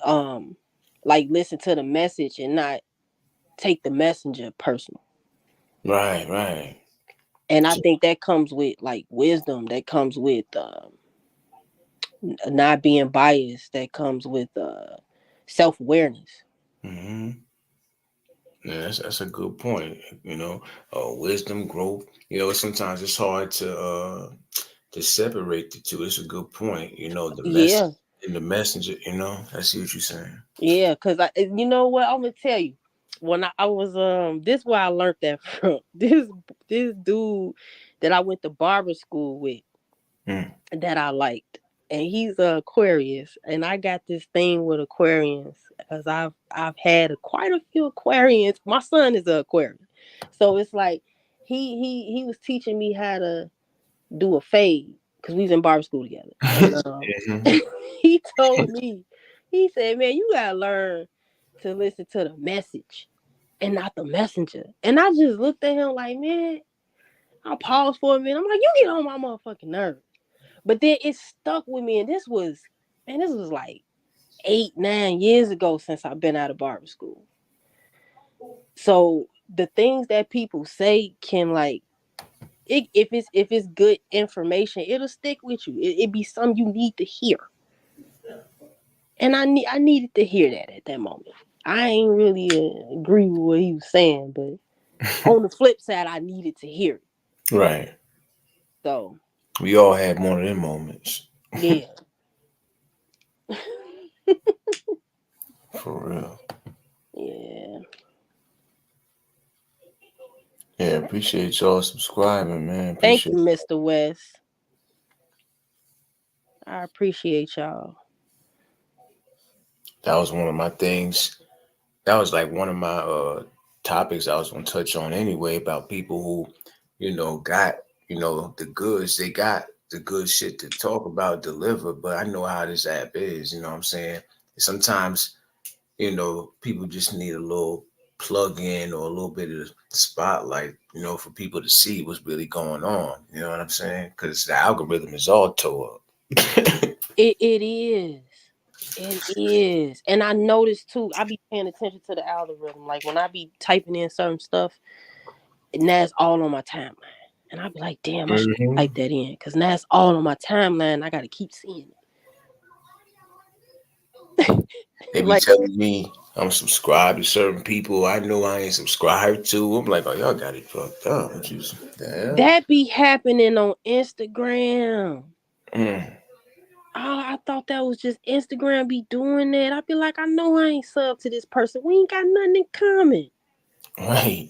Um, like listen to the message and not take the messenger personal. Right, right. And I think that comes with like wisdom. That comes with not being biased. That comes with self awareness. Mm-hmm. Yeah, that's a good point. You know, wisdom, growth. You know, sometimes it's hard to separate the two. It's a good point. You know, the message Yeah, and the messenger. You know, I see what you're saying. yeah. Cause you know what, I'm gonna tell you. When I was this is where I learned that from. This dude that I went to barber school with Mm. that I liked. And he's a Aquarius, and I got this thing with Aquarians because I've had quite a few Aquarians. My son is an Aquarian, so it's like he was teaching me how to do a fade because we was in barber school together, and Mhm. he told me, he said, "Man, you gotta learn to listen to the message and not the messenger." And I just looked at him like, man, I paused for a minute. I'm like, you get on my motherfucking nerves. But then it stuck with me, and this was like 8, 9 years ago since I've been out of barber school. So the things that people say can like if it's good information, it'll stick with you. It be something you need to hear, and I needed to hear that at that moment. I ain't really agree with what he was saying, but on the flip side, I needed to hear it. Right. So We all had one of them moments. yeah, For real. yeah. Yeah, appreciate y'all subscribing, man. Thank you, Appreciate Mr. West. I appreciate y'all. that was one of my things. That was like one of my topics I was gonna touch on anyway about people who, you know, got, you know, the goods. They got the good shit to talk about, deliver, but I know how this app is, you know what I'm saying? Sometimes, you know, people just need a little plug in or a little bit of spotlight, you know, for people to see what's really going on. You know what I'm saying? Because the algorithm is all tore up. It is. It is. And I noticed too, I be paying attention to the algorithm. Like when I be typing in certain stuff, and that's all on my timeline. And I be like, damn, I should Hmm. type that in. Because now it's all on my timeline. I gotta keep seeing They it. be Like telling me I'm subscribed to certain people I know I ain't subscribed to. I'm like, oh, y'all got it fucked up. What you, the hell? that be happening on Instagram. Mm, Oh, I thought that was just Instagram be doing that. I be like, I know I ain't sub to this person. We ain't got nothing in common. right.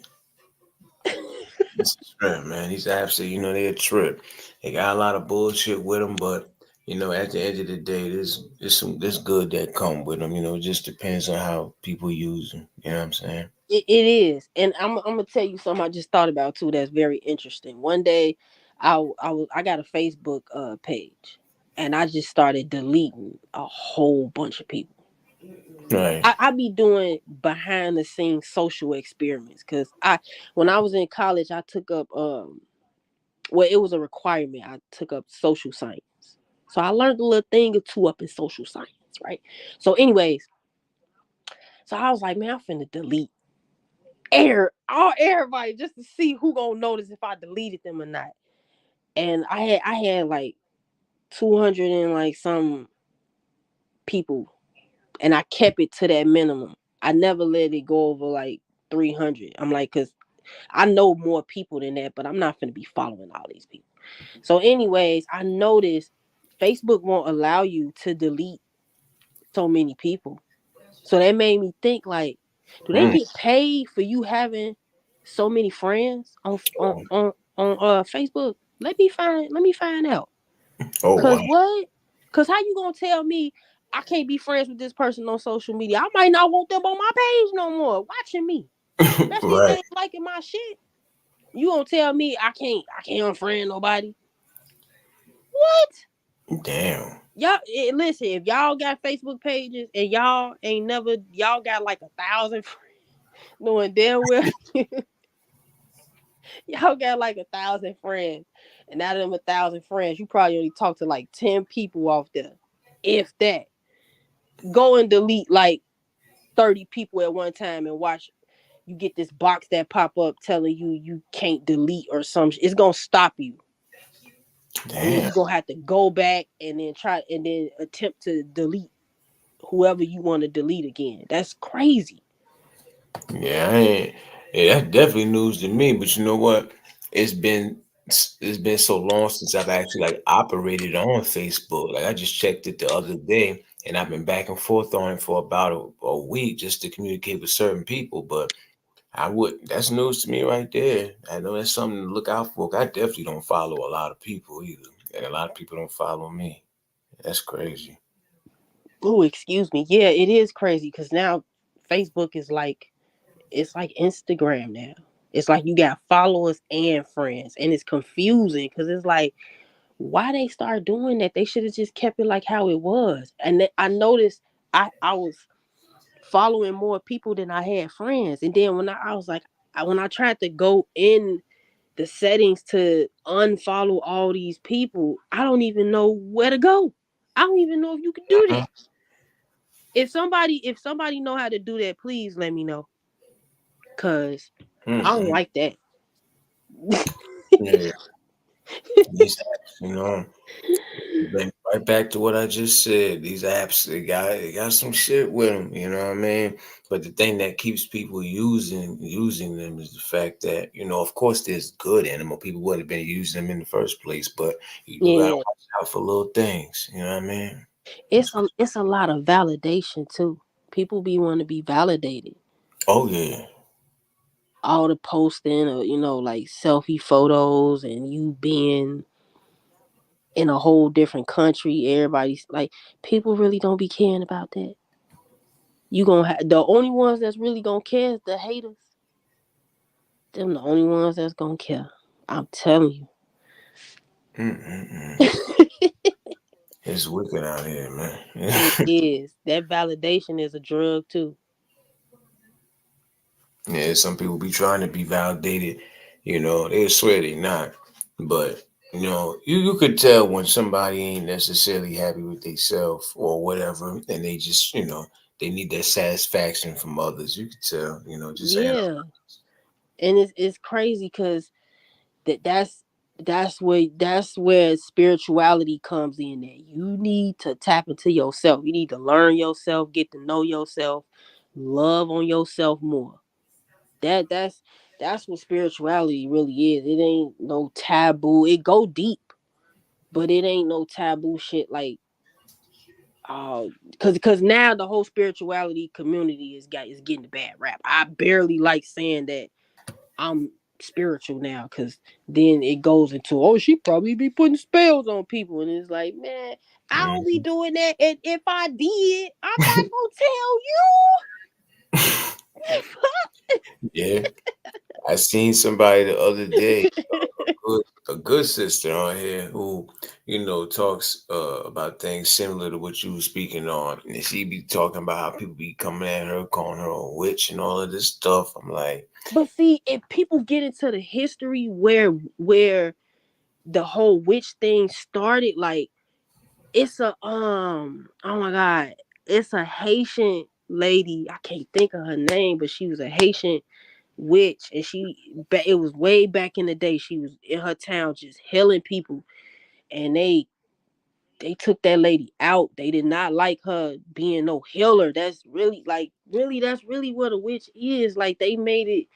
It's a trip, man. These apps, they a trip. They got a lot of bullshit with them, but at the end of the day, there's good that come with them. It just depends on how people use them. You know what I'm saying? It is, and I'm gonna tell you something I just thought about too. That's very interesting. One day, I got a Facebook page, and I just started deleting a whole bunch of people. Right. I be doing behind the scenes social experiments because when I was in college I took up well, it was a requirement. I took up social science, so I learned a little thing or two up in social science, right? So, anyways, so I was like, man, I'm finna delete everybody just to see who gonna notice if I deleted them or not. And I had like 200 and like some people, and I kept it to that minimum. I never let it go over like 300. I'm like, cause I know more people than that, but I'm not gonna be following all these people. So, anyways, I noticed Facebook won't allow you to delete so many people. So that made me think like, do they Mm. get paid for you having so many friends on Facebook? Let me find out. Oh Cause wow. what? Cause how you gonna tell me I can't be friends with this person on social media? I might not want them on my page no more watching me. Especially if they Right. ain't liking my shit. You gonna tell me I can't unfriend nobody? What? Damn. Y'all listen, if y'all got Facebook pages and y'all got like 1,000 knowing damn well y'all got like 1,000 friends, and out of them 1,000 friends, you probably only talk to like 10 people off there, if that. Go and delete like 30 people at one time and watch. You get this box that pop up telling you can't delete or something. It's gonna stop you, and then Damn. you gonna have to go back and then try and then attempt to delete whoever you want to delete again. That's crazy. Yeah, I ain't. Yeah, that's definitely news to me. But you know what? It's been it's been so long since I've actually like operated on Facebook. Like I just checked it the other day, and I've been back and forth on it for about a week just to communicate with certain people. But I would. That's news to me right there. I know that's something to look out for. I definitely don't follow a lot of people either, and a lot of people don't follow me. That's crazy. Oh, excuse me. Yeah, it is crazy because now Facebook is like it's like Instagram now. It's like you got followers and friends, and it's confusing because it's like why they start doing that. They should have just kept it like how it was. And I noticed I was following more people than I had friends, and then when I was like when I tried to go in the settings to unfollow all these people, I don't even know where to go. I don't even know if you could do that. If somebody know how to do that, please let me know. Cause I don't Mm-hmm. like that. Yeah, these apps, bring right back to what I just said. These apps, they got some shit with them. You know what I mean? But the thing that keeps people using them is the fact that of course, there's good in them, or people would have been using them in the first place. But you do gotta Yeah. watch out for little things. You know what I mean? It's a lot of validation too. People be want to be validated. Oh yeah. All the posting of, like selfie photos and you being in a whole different country. Everybody's like, people really don't be caring about that. You gonna have the only ones that's really gonna care is the haters. Them the only ones that's gonna care. I'm telling Mm-mm-mm. you. It's wicked out here, It man. is. That validation is a drug too. Yeah, some people be trying to be validated. They swear they not, but You could tell when somebody ain't necessarily happy with themselves or whatever, and they just, they need that satisfaction from others. You could tell, just ain't. Yeah, and it's crazy because that's where spirituality comes in. That you need to tap into yourself. You need to learn yourself, get to know yourself, love on yourself more. That's what spirituality really is. It ain't no taboo. It go deep, but it ain't no taboo shit like because now the whole spirituality community is getting a bad rap. I barely like saying that I'm spiritual now because then it goes into, oh, she probably be putting spells on people, and it's like, man, I don't be Mhm. doing that, and if I did, I'm not gonna tell Yeah, I seen somebody the other day, a good sister on here who, talks about things similar to what you were speaking on, and she be talking about how people be coming at her, calling her a witch and all of this stuff. I'm like, but see, if people get into the history where the whole witch thing started, like it's a oh my god, it's a Haitian lady. I can't think of her name, but she was a Haitian witch, and it was way back in the day. She was in her town just healing people, and they took that lady out. They did not like her being no healer. That's really like really that's really what a witch is. Like they made it.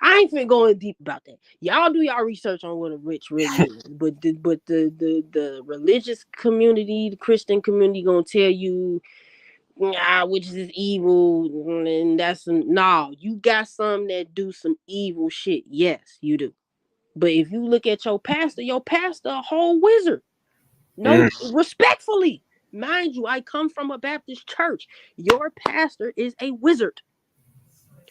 I ain't finna go in deep about that. Y'all do y'all research on what a witch really is. But the religious community, the Christian community, gonna tell you, nah, witches is evil, and that's no. You got some that do some evil shit. Yes, you do. But if you look at your pastor, a whole wizard. No, mm, respectfully, mind you, I come from a Baptist church. Your pastor is a wizard.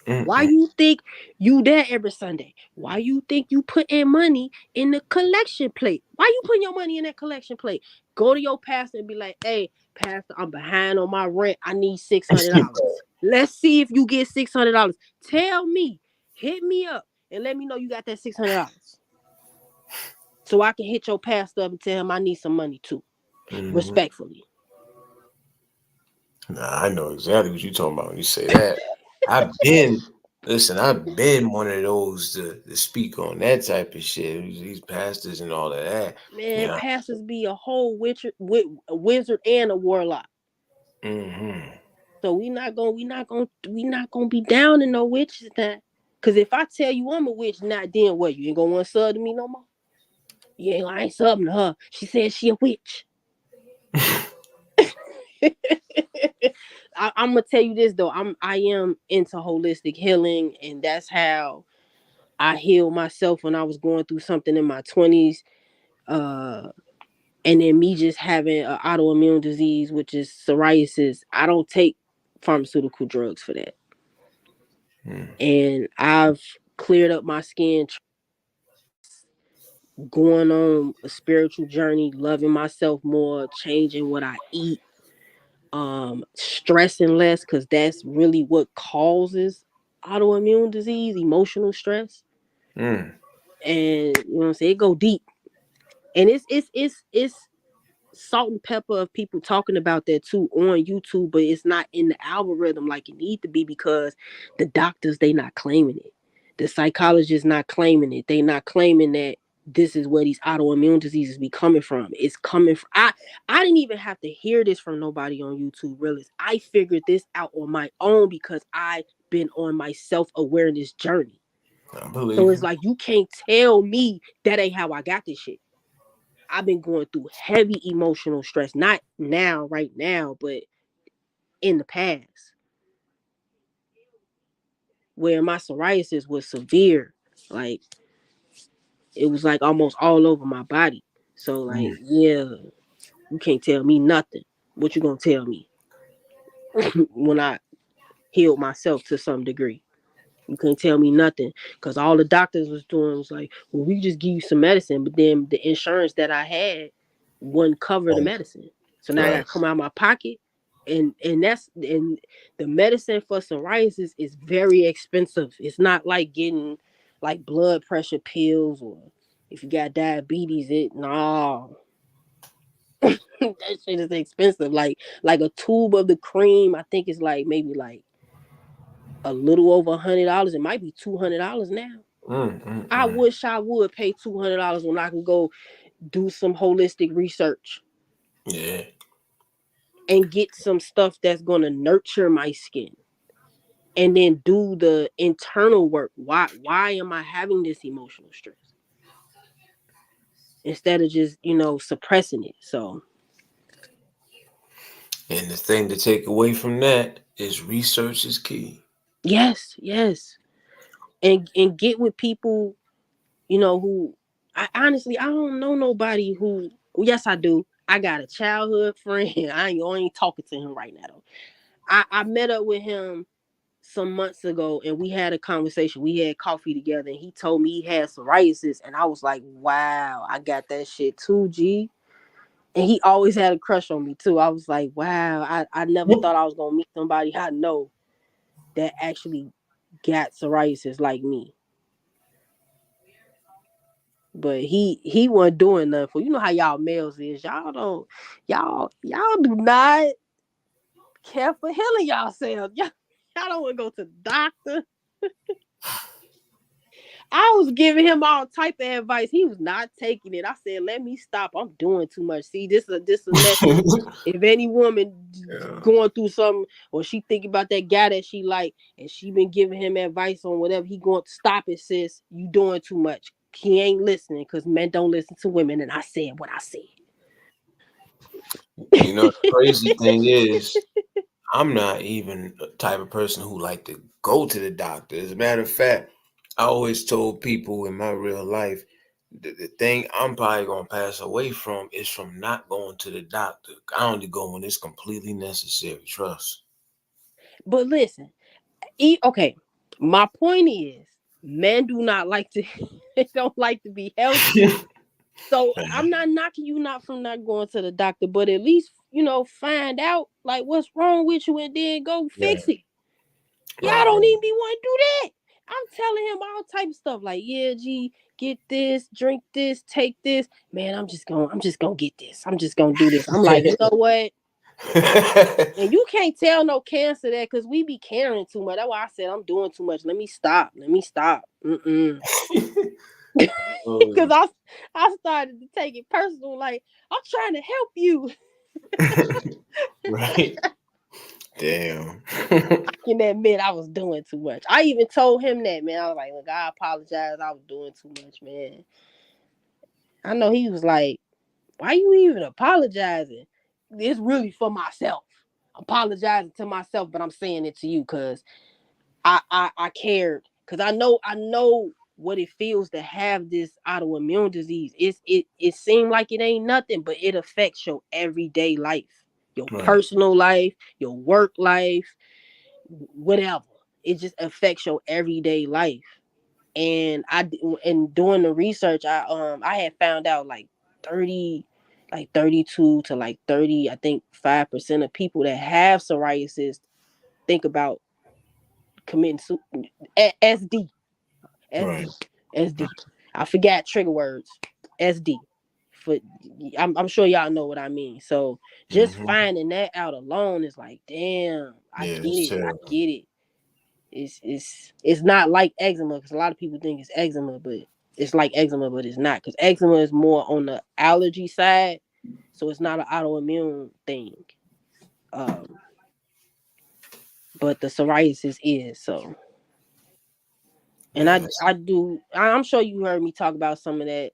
mm, Why mm, you think you there every Sunday? Why you think you put in money in the collection plate? Why you putting your money in that collection plate? Go to your pastor and be like, "Hey, pastor, I'm behind on my rent. I need $600. Let's see if you get $600. Tell me, hit me up, and let me know you got that $600, so I can hit your pastor up and tell him I need some money too, mm. respectfully." Nah, I know exactly what you're talking about when you say that. I've been, listen, I've been one of those to speak on that type of shit. These pastors and all of that. Man, Yeah. pastors be a whole a wizard and a warlock. Hmm. So we not gonna be down in no witches now. Cause if I tell you I'm a witch, not then what? You ain't gonna want to sub to me no more. You ain't, I ain't subbing to her. She said she a witch. I'm gonna tell you this though. I am into holistic healing, and that's how I healed myself when I was going through something in my 20s. Uh, and then me just having an autoimmune disease, which is psoriasis. I don't take pharmaceutical drugs for that, Mm, and I've cleared up my skin, going on a spiritual journey, loving myself more, changing what I eat, stressing less, because that's really what causes autoimmune disease, emotional stress. mm, And you know what I'm saying, it go deep, and it's salt and pepper of people talking about that too on YouTube, but it's not in the algorithm like it need to be, because the doctors, they not claiming it. The psychologists not claiming it. They not claiming that this is where these autoimmune diseases be coming from. It's coming from I didn't even have to hear this from nobody on YouTube, really. I figured this out on my own because I've been on my self-awareness journey. I So believe it's you. like you can't tell me that ain't how I got this shit. I've been going through heavy emotional stress, not now, right now, but in the past, where my psoriasis was severe. Like it was like almost all over my body. So like, Mm, yeah, you can't tell me nothing. What you gonna tell me when I healed myself to some degree? You can't tell me nothing, because all the doctors was doing was like, well, we just give you some medicine, but then the insurance that I had wouldn't cover the right, medicine. So now I right. gotta come out of my pocket, and the medicine for psoriasis is very expensive. It's not like getting like blood pressure pills or If you got diabetes, that shit is expensive. Like a tube of the cream, I think it's like maybe like a little over $100. It might be $200 now. I Mm. wish I would pay $200 when I can go do some holistic research Yeah. and get some stuff that's gonna nurture my skin, and then do the internal work. Why am I having this emotional stress? Instead of just, suppressing it. So And the thing to take away from that is research is key. yes, yes. And get with people, who I honestly I don't know nobody who, yes I do. I got a childhood friend. I ain't talking to him right now though. I met up with him some months ago and we had a conversation. We had coffee together and he told me he had psoriasis and I was like, wow, I got that shit too, G. And he always had a crush on me too. I was like, wow, I never thought I was gonna meet somebody I know that actually got psoriasis like me. But he wasn't doing nothing for, how y'all males is. Y'all do not care for healing yourselves. Y'all don't want to go to the doctor. I was giving him all type of advice. He was not taking it. I said, "Let me stop. I'm doing too much." See, this a message. If any woman Yeah. going through something or she thinking about that guy that she like and she been giving him advice on whatever, he going to stop it, sis. You doing too much. He ain't listening because men don't listen to women. And I said what I said. You know, the crazy thing is, I'm not even the type of person who like to go to the doctor. As a matter of fact, I always told people in my real life, the thing I'm probably gonna pass away from is from not going to the doctor. I only go when it's completely necessary. Trust. But listen, okay. My point is, men do not like to. They don't like to be healthy. So I'm not knocking you not from not going to the doctor, but at least find out like what's wrong with you and then go Right, fix it. Y'all right, don't right. even be wanting to do that. I'm telling him all type of stuff like, yeah, G, get this, drink this, take this. Man, I'm just gonna get this. I'm just gonna do this. I'm like, you know what? And you can't tell no cancer that because we be caring too much. That's why I said I'm doing too much. Let me stop. Let me stop. Because Oh, I started to take it personal. Like I'm trying to help you. right. Damn. I can admit I was doing too much. I even told him that, man. I was like, look, I apologize. I was doing too much, man. I know he was like, why you even apologizing? It's really for myself. I'm apologizing to myself, but I'm saying it to you because I cared. Because I know what it feels to have this autoimmune disease. It seemed like it ain't nothing, but it affects your everyday life, your Right, personal life, your work life, whatever. It just affects your everyday life. And and doing the research, I had found out like 30, like 32 to like 30, I think 5% of people that have psoriasis think about committing SD, SD, right. SD. I forgot trigger words. SD. For I'm sure y'all know what I mean. So just Hmm. finding that out alone is like, damn, I Yeah, get it's it. I terrible. get it. It's not like eczema because a lot of people think it's eczema, but it's like eczema, but it's not because eczema is more on the allergy side, so it's not an autoimmune thing. Um, but the psoriasis is so. And Yeah, that's I'm sure you heard me talk about some of that.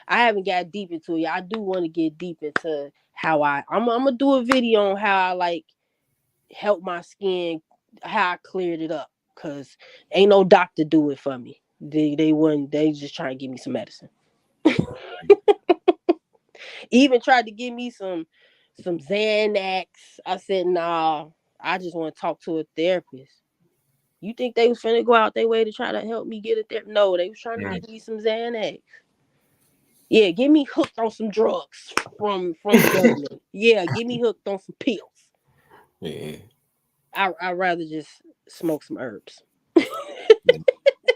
I haven't got deep into it. I do want to get deep into how I'm gonna do a video on how I like help my skin, how I cleared it up. Cause ain't no doctor do it for me. They just trying to give me some medicine. Even tried to give me some Xanax. I said, nah, I just want to talk to a therapist. You think they was finna go out their way to try to help me get a therapist? No, they was trying to give me some Xanax. Yeah, get me hooked on some drugs from the government. Yeah, get me hooked on some pills. yeah. I'd rather just smoke some herbs.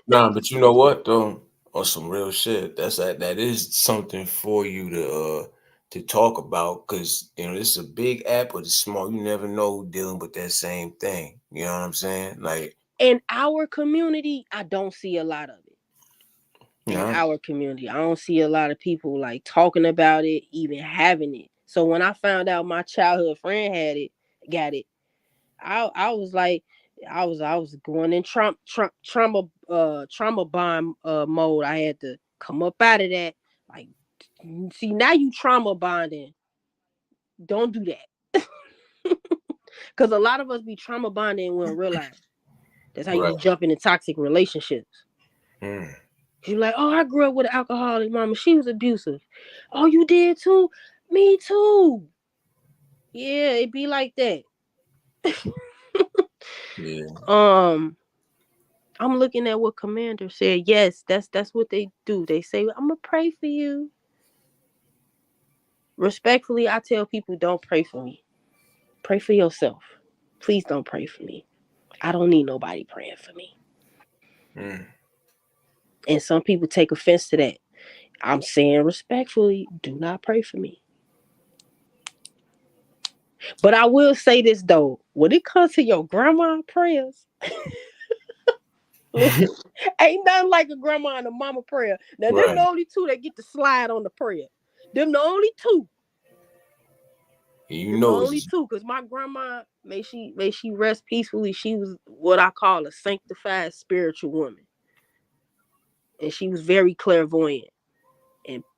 Nah, but you know what though? on some real shit. That is something for you to talk about, because you know this is a big app, but it's small. You never know who dealing with that same thing. You know what I'm saying? Like, In our community, I don't see a lot of it. In nah, our community, I don't see a lot of people like talking about it, even having it. So when I found out my childhood friend had it, got it, I was like, I was going in trauma bond mode. I had to come up out of that. Like, see, now you trauma bonding. Don't do that. Because a lot of us be trauma bonding and we don't realize. That's how you right. be jumping in toxic relationships. Mm, You're like, oh, I grew up with an alcoholic mama. She was abusive. Oh, you did too? Me too. Yeah, it be like that. yeah. Um, I'm looking at what Commander said. Yes, that's what they do. They say, I'm gonna pray for you. Respectfully, I tell people, don't pray for me. Pray for yourself. Please don't pray for me. I don't need nobody praying for me. Mm, And some people take offense to that. I'm saying respectfully, do not pray for me. But I will say this though, when it comes to your grandma prayers, listen, ain't nothing like a grandma and a mama prayer. Now them the right. only two that get to slide on the prayer. Them the only two. You Them the know only it's two. Cause my grandma, may she rest peacefully. She was what I call a sanctified spiritual woman. And she was very clairvoyant.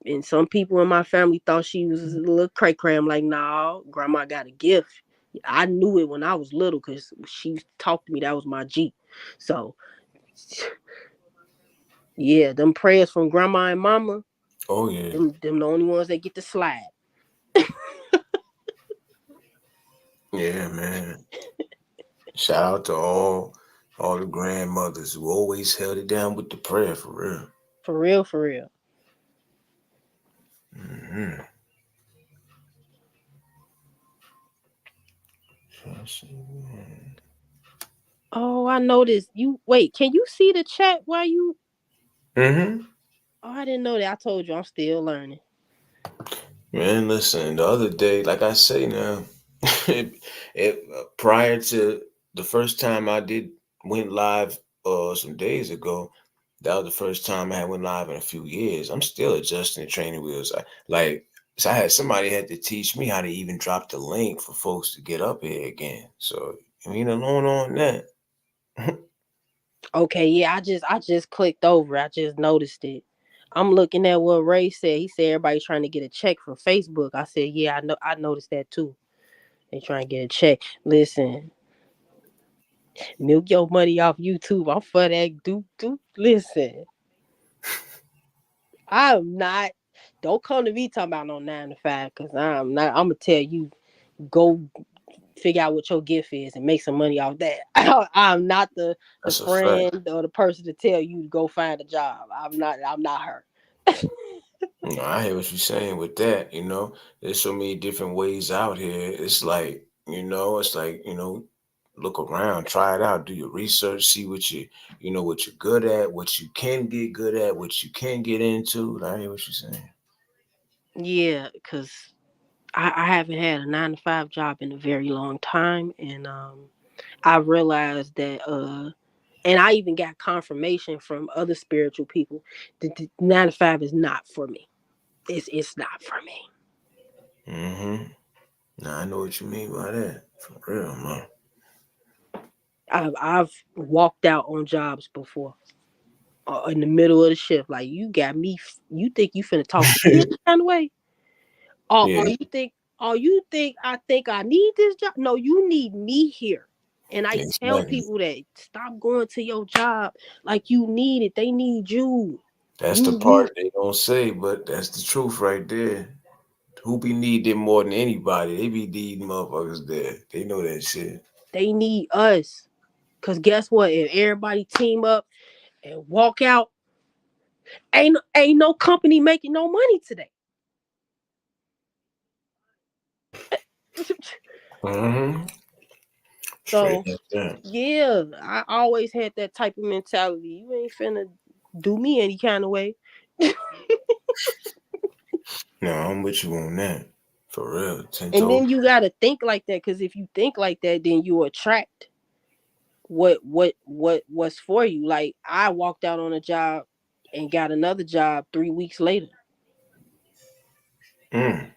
And some people in my family thought she was a little cray cray. I'm like, nah, grandma got a gift. I knew it when I was little because she talked to me. That was my G. So yeah, them prayers from grandma and mama, oh yeah. them the only ones that get to slide. Yeah, man. Shout out to all the grandmothers who always held it down with the prayer for real. For real, for real. Mm-hmm. Oh, I noticed. You wait, can you see the chat while you Mm-hmm. oh I didn't know that. I told you I'm still learning. Man, listen, the other day, like I say now, prior to the first time I did went live some days ago, that was the first time I had went live in a few years. I'm still adjusting the training wheels. So I had somebody had to teach me how to even drop the link for folks to get up here again. So I mean, alone on that. Okay, yeah, I just clicked over. I just noticed it. I'm looking at what Ray said. He said everybody trying to get a check from Facebook. I said, yeah, I know I noticed that too. They trying to get a check. Listen, milk your money off YouTube. I'm for that. Do listen. I'm not. Don't come to me talking about no 9 to 5 because I'm not. I'm gonna tell you go figure out what your gift is and make some money off that. I'm not the That's a fact. friend or the person to tell you to go find a job. I'm not her. No, I hear what you're saying with that. There's so many different ways out here. It's like, look around, try it out, do your research, see what you're good at, what you can get good at, what you can get into. I hear what you're saying. Yeah, because I haven't had a 9 to 5 job in a very long time, and I realized that and I even got confirmation from other spiritual people that the 9 to 5 is not for me. It's not for me. Mm-hmm. Now I know what you mean by that. For real, man. I've walked out on jobs before in the middle of the shift. Like you got me. You think you finna talk to me this kind of way? Or Yeah, you think I think I need this job? No, you need me here. And I tell exactly. people that stop going to your job like you need it. They need you. That's the You part they don't say, but that's the truth right there. Who be needing more than anybody? They be needing motherfuckers there. They know that shit. they need us. Cause guess what? If everybody team up and walk out, ain't no company making no money today. Mm-hmm. Straight So like that. yeah, I always had that type of mentality. You ain't finna. do me any kind of way. No, I'm with you on that. For real. Ten And toes. then you gotta think like that, because if you think like that, then you attract what's for you. Like I walked out on a job and got another job 3 weeks later. Mm,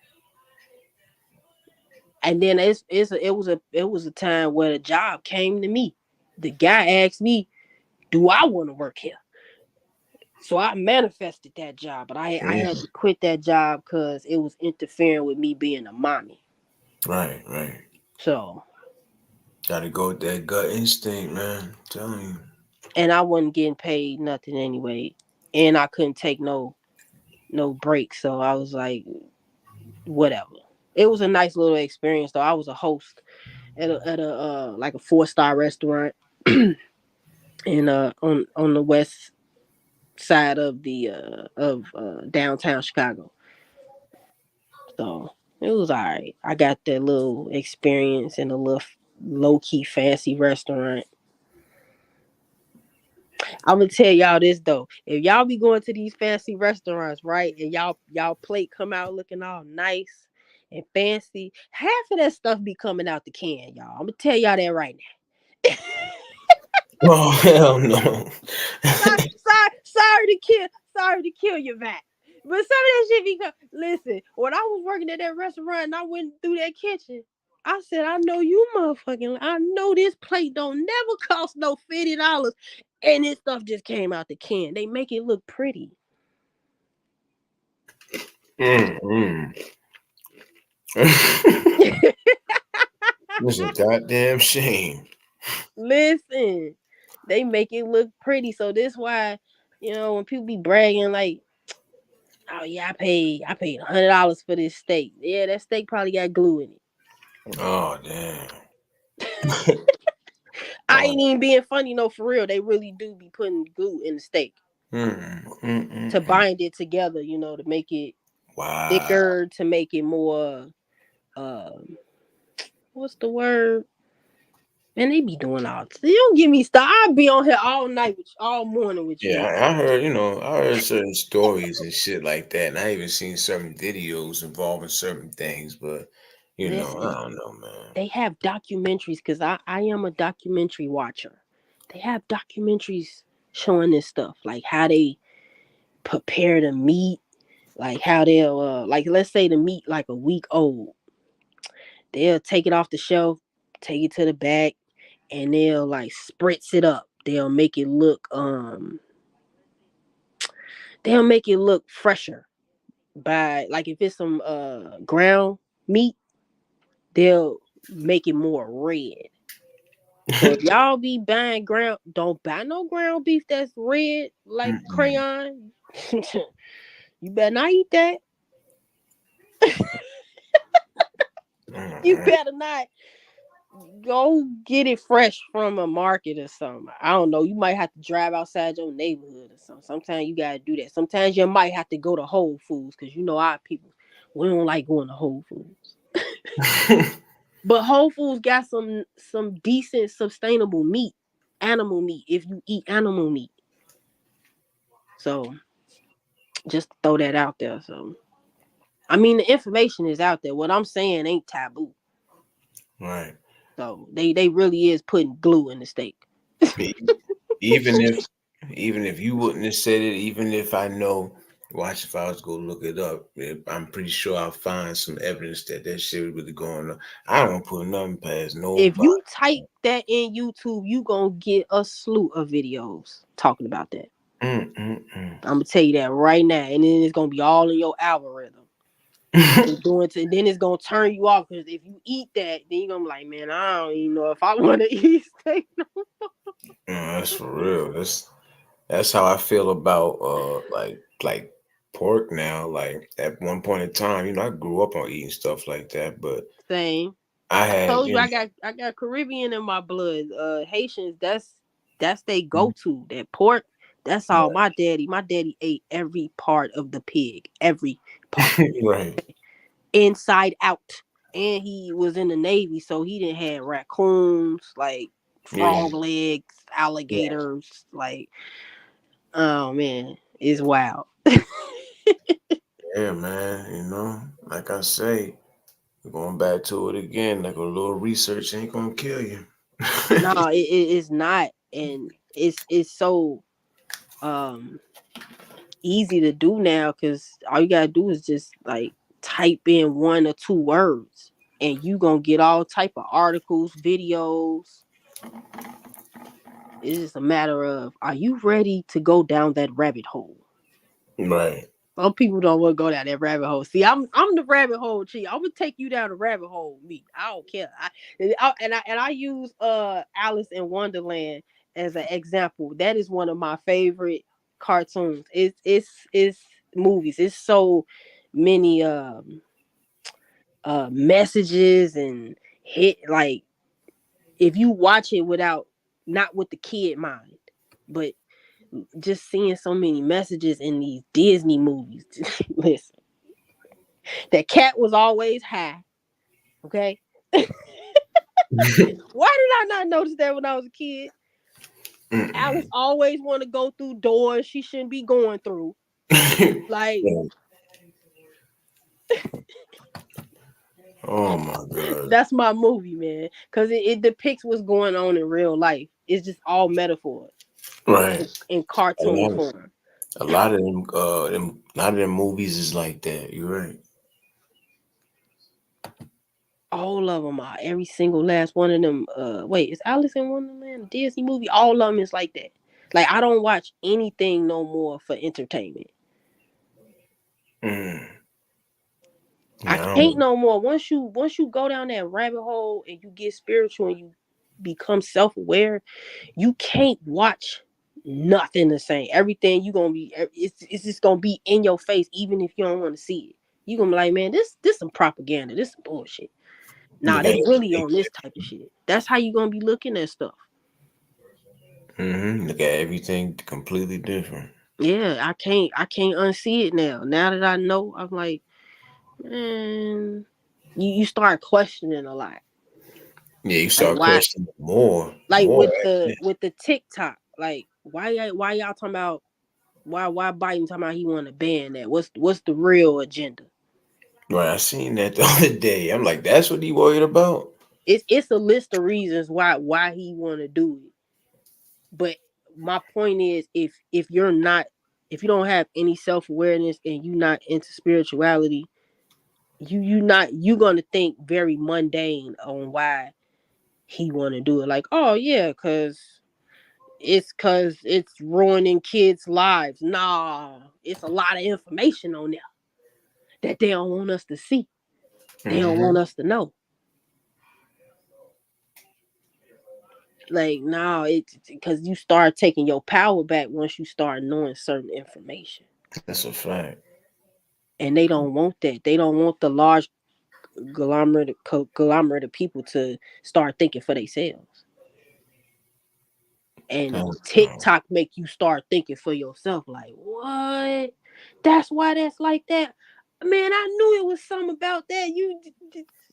And then it was a time where the job came to me. The guy asked me, "Do I want to work here?" So I manifested that job, but I had mm. to quit that job because it was interfering with me being a mommy. Right, right. So, Gotta go with that gut instinct, man. I'm telling you. and I wasn't getting paid nothing anyway, and I couldn't take no breaks. So I was like, whatever. It was a nice little experience though. I was a host at a like a 4-star restaurant in on the west side of the downtown Chicago. So it was alright. I got that little experience in a little low key fancy restaurant. I'm gonna tell y'all this though. If y'all be going to these fancy restaurants, right, and y'all plate come out looking all nice and fancy, half of that stuff be coming out the can, y'all. I'm gonna tell y'all that right now. Oh hell no. Sorry to kill your back. But some of that shit be listen, when I was working at that restaurant and I went through that kitchen, I said, I know you motherfucking, I know this plate don't never cost no $50. And this stuff just came out the can. They make it look pretty. Mm, mm. It's a goddamn shame. Listen, they make it look pretty. So this why, when people be bragging like, oh yeah, I paid $100 for this steak. Yeah, that steak probably got glue in it. Oh damn. I Oh. ain't even being funny, no, for real. They really do be putting glue in the steak Mm, mm, mm, to mm. bind it together, to make it Wow. thicker, to make it more um what's the word? Man, they be doing all this. You don't give me stuff. I'll be on here all night all morning with Yeah, you. I heard, I heard certain stories and shit like that, and I even seen certain videos involving certain things, but Listen, I don't know, man. they have documentaries because I am a documentary watcher. They have documentaries showing this stuff, like how they prepare the meat, like how they'll like let's say the meat like a week old. They'll take it off the shelf, take it to the back, and they'll like spritz it up. They'll make it look fresher by like if it's some ground meat, they'll make it more red. So if y'all be buying ground, don't buy no ground beef that's red like Mm-mm. crayon. You better not eat that. You Mm-mm. better not go get it fresh from a market or something. I don't know. You might have to drive outside your neighborhood or something. Sometimes you gotta do that. Sometimes you might have to go to Whole Foods because our people, we don't like going to Whole Foods. But Whole Foods got some decent sustainable meat, animal meat. If you eat animal meat, so just to throw that out there. So I mean, the information is out there. What I'm saying ain't taboo. Right. So they really is putting glue in the steak. E- Even if you wouldn't have said it, even if I know, watch if I was go look it up, I'm pretty sure I'll find some evidence that that shit was really going on. I don't put nothing past If nobody. you type that in YouTube, you gonna get a slew of videos talking about that. Mm-mm-mm. I'm gonna tell you that right now, and then it's gonna be all in your algorithm. And then it's gonna turn you off because if you eat that, then you're gonna be like, man, I don't even know if I want to eat steak. That's for real. That's how I feel about like pork now. Like at one point in time, I grew up on eating stuff like that, but Same. I I had, told you I got Caribbean in my blood. Haitians, that's they go to that pork. That's all my daddy ate every part of the pig, every part, right. inside out. And he was in the Navy, so he didn't have raccoons, like Yeah. frog legs, Yeah. alligators, like Oh man, it's wild. Yeah, man. Like I say, going back to it again, like a little research ain't gonna kill you. No, it's not, and it's so um easy to do now because all you gotta do is just like type in 1 or 2 words, and you gonna get all type of articles, videos. It's just a matter of, are you ready to go down that rabbit hole? Right. Some people don't want to go down that rabbit hole. See, I'm the rabbit hole chief. I'm gonna take you down the rabbit hole. Me, I don't care. I use Alice in Wonderland as an example. That is one of my favorite cartoons. It's movies. It's so many messages and hit, like, if you watch it without, not with the kid mind, but just seeing so many messages in these Disney movies. Listen, that cat was always high. Okay. Why did I not notice that when I was a kid? Alice Mm-mm. always want to go through doors she shouldn't be going through. Like, Yeah. Oh my god. that's my movie, man. Because it depicts what's going on in real life. It's just all metaphor Right. in A cartoon lot, form. a lot of them movies is like that. You're right. All of them are. Every single last one of them. Wait, is Alice in Wonderland a Disney movie? All of them is like that. Like, I don't watch anything no more for entertainment. Mm. I Yeah, I can't don't. no more. Once you go down that rabbit hole and you get spiritual and you become self aware, you can't watch nothing the same. Everything you gonna be, it's just gonna be in your face, even if you don't want to see it. You gonna be like, man, this some propaganda. This some bullshit. Nah, Look they at really everything. on this type of shit. That's how you gonna be looking at stuff. Look at everything completely different. Yeah, I can't unsee it now. Now that I know, I'm like, man, you start questioning a lot. Yeah, you Like, start why? questioning more, Like more. with the TikTok, like, why y'all talking about, why Biden talking about he want to ban that? What's the real agenda? Right, I seen that the other day. I'm like, that's what he worried about. It's a list of reasons why he want to do it. But my point is, if you don't have any self awareness and you not into spirituality, you gonna think very mundane on why he want to do it. Like, oh yeah, cause it's ruining kids' lives. Nah, it's a lot of information on there that they don't want us to see. They don't Hmm. want us to know. Like, nah, it's because you start taking your power back once you start knowing certain information. That's a fact. And they don't want that. They don't want the large conglomerate of people to start thinking for themselves. And That's, TikTok make you start thinking for yourself. Like, what? That's why that's like that. Man, I knew it was something about that.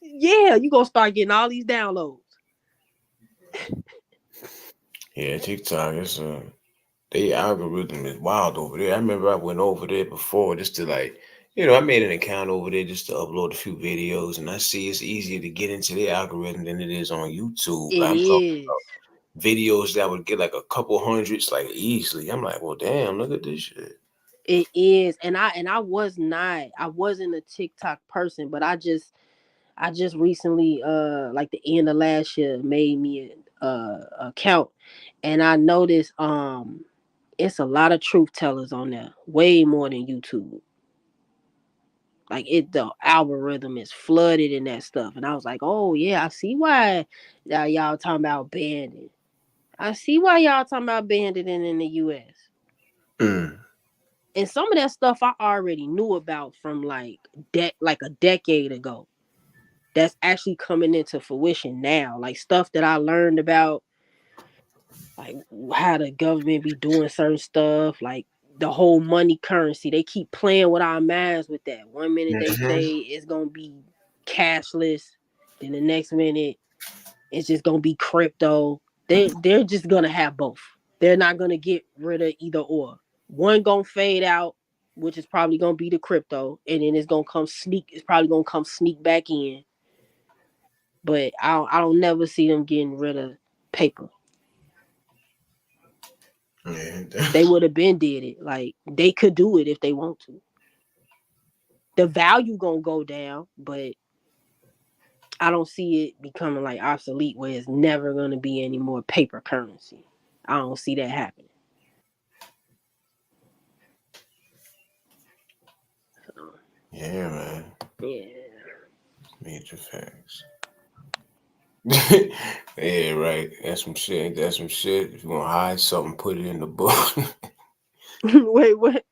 Yeah, you gonna start getting all these downloads. yeah, TikTok is they algorithm is wild over there. I remember I went over there before just to like, I made an account over there just to upload a few videos, and I see it's easier to get into their algorithm than it is on YouTube. It I'm talking is. videos that would get like a couple hundreds like easily. I'm like, well, damn, look at this shit. It is. And I was not. I wasn't a TikTok person, but I just recently, like the end of last year, made me a account, and I noticed it's a lot of truth tellers on there, way more than YouTube. Like, the algorithm is flooded in that stuff, and I was like, oh yeah, I see why y'all talking about banding. I see why y'all talking about banding in the U.S. Mm. And some of that stuff I already knew about from like a decade ago. That's actually coming into fruition now. Like, stuff that I learned about, like how the government be doing certain stuff, like the whole money currency. They keep playing with our minds with that. One minute they Hmm. say it's gonna be cashless, then the next minute it's just gonna be crypto. They're just gonna have both. They're not gonna get rid of either or. One gonna fade out, which is probably gonna be the crypto, and then it's gonna come sneak. It's probably gonna come sneak back in. But I don't never see them getting rid of paper. Yeah. They would have been did it. Like they could do it if they want to. The value gonna go down, but I don't see it becoming like obsolete where it's never gonna be any more paper currency. I don't see that happening. So, Yeah, man. yeah. Major facts. Yeah, right. That's some shit. That's some shit. If you want to hide something, put it in the book. Wait, what?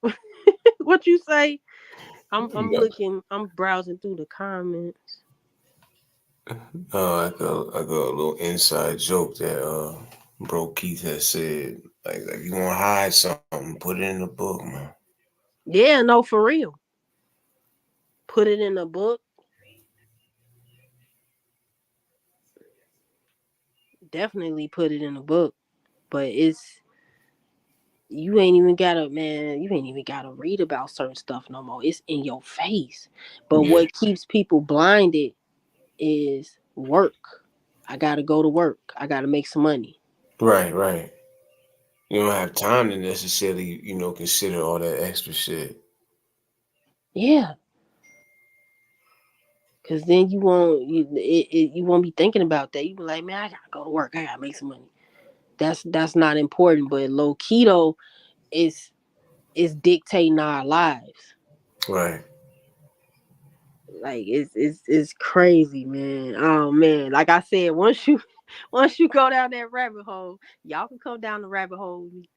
What you say? I'm No. looking. I'm browsing through the comments. I got a little inside joke that Bro Keith has said. Like you want to hide something, put it in the book, man. Yeah, no, for real. Put it in a book. Definitely put it in a book. But you ain't even gotta, man. You ain't even gotta read about certain stuff no more. It's in your face. But Yeah. what keeps people blinded is work. I gotta go to work. I gotta make some money. Right, right. You don't have time to necessarily, consider all that extra shit. Yeah, cause then you won't be thinking about that. You be like, man, I gotta go to work. I gotta make some money. That's not important. But low keto is dictating our lives. Right. Like it's crazy, man. Oh man, like I said, once you go down that rabbit hole, y'all can come down the rabbit hole with me.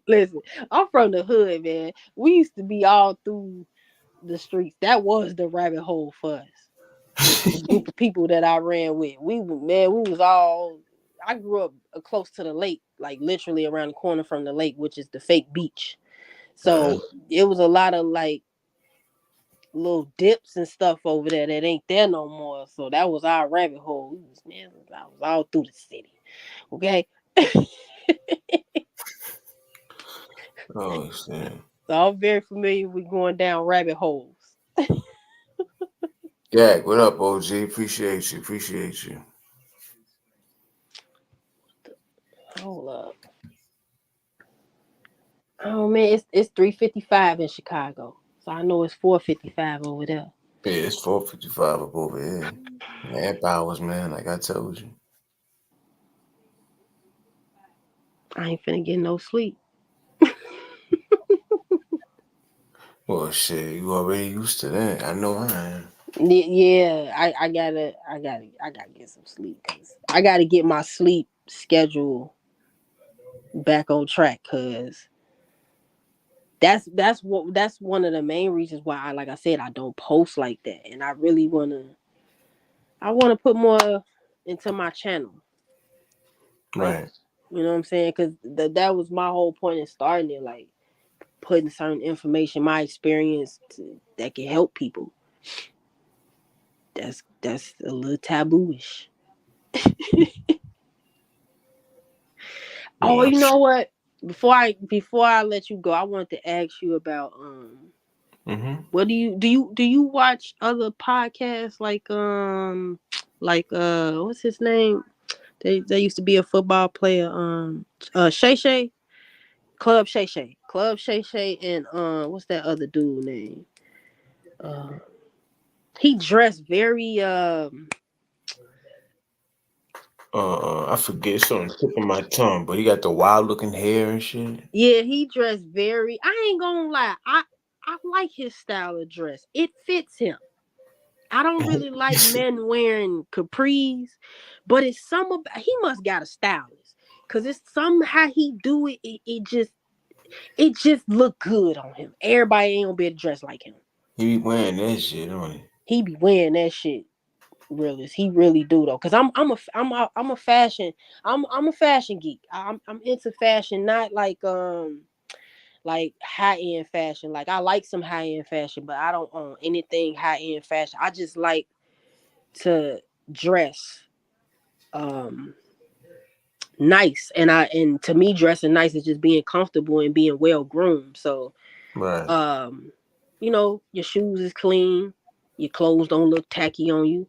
Listen, I'm from the hood, man. We used to be all through the streets. That was the rabbit hole for us. The group of people that I ran with. We was all. I grew up close to the lake, like literally around the corner from the lake, which is the fake beach. Uh, So it was a lot of like little dips and stuff over there that ain't there no more. So that was our rabbit hole. I was all through the city. Okay. oh shit. So I'm very familiar with going down rabbit holes. Gag, what up, OG? Appreciate you. Appreciate you. Hold up. Oh man, it's 3:55 in Chicago. So I know it's 4:55 over there. Yeah, it's 4:55 up over here. Amp hours, man. Like I told you. I ain't finna get no sleep. Well, shit, you already used to that. I know I am. Yeah, I gotta get some sleep because I gotta get my sleep schedule back on track because that's one of the main reasons why like I said, I don't post like that, and I wanna put more into my channel, like Right, you know what I'm saying, because that was my whole point in starting it, like putting certain information, my experience that can help people. That's a little tabooish. Oh, yeah. you know what? Before I let you go, I wanted to ask you about Mm-hmm. what do you watch other podcasts like what's his name? They used to be a football player Shay Shay Club Shay Shay and what's that other dude name? Uh he dressed very I forget. It's on the tip of my tongue, but he got the wild looking hair and shit. yeah, he dressed very. I ain't gonna lie. I like his style of dress. It fits him. I don't really like men wearing capris, but it's some about he must got a stylist because it's somehow he do it. It just look good on him. Everybody ain't gonna be able to dress like him. He be wearing that shit, don't he? He be wearing that shit. Realist, he really do though. Cause I'm a fashion I'm a fashion geek. I'm into fashion, not like high end fashion. Like I like some high end fashion, but I don't own anything high end fashion. I just like to dress um nice. And to me, dressing nice is just being comfortable and being well groomed. So Right. um, your shoes is clean, your clothes don't look tacky on you.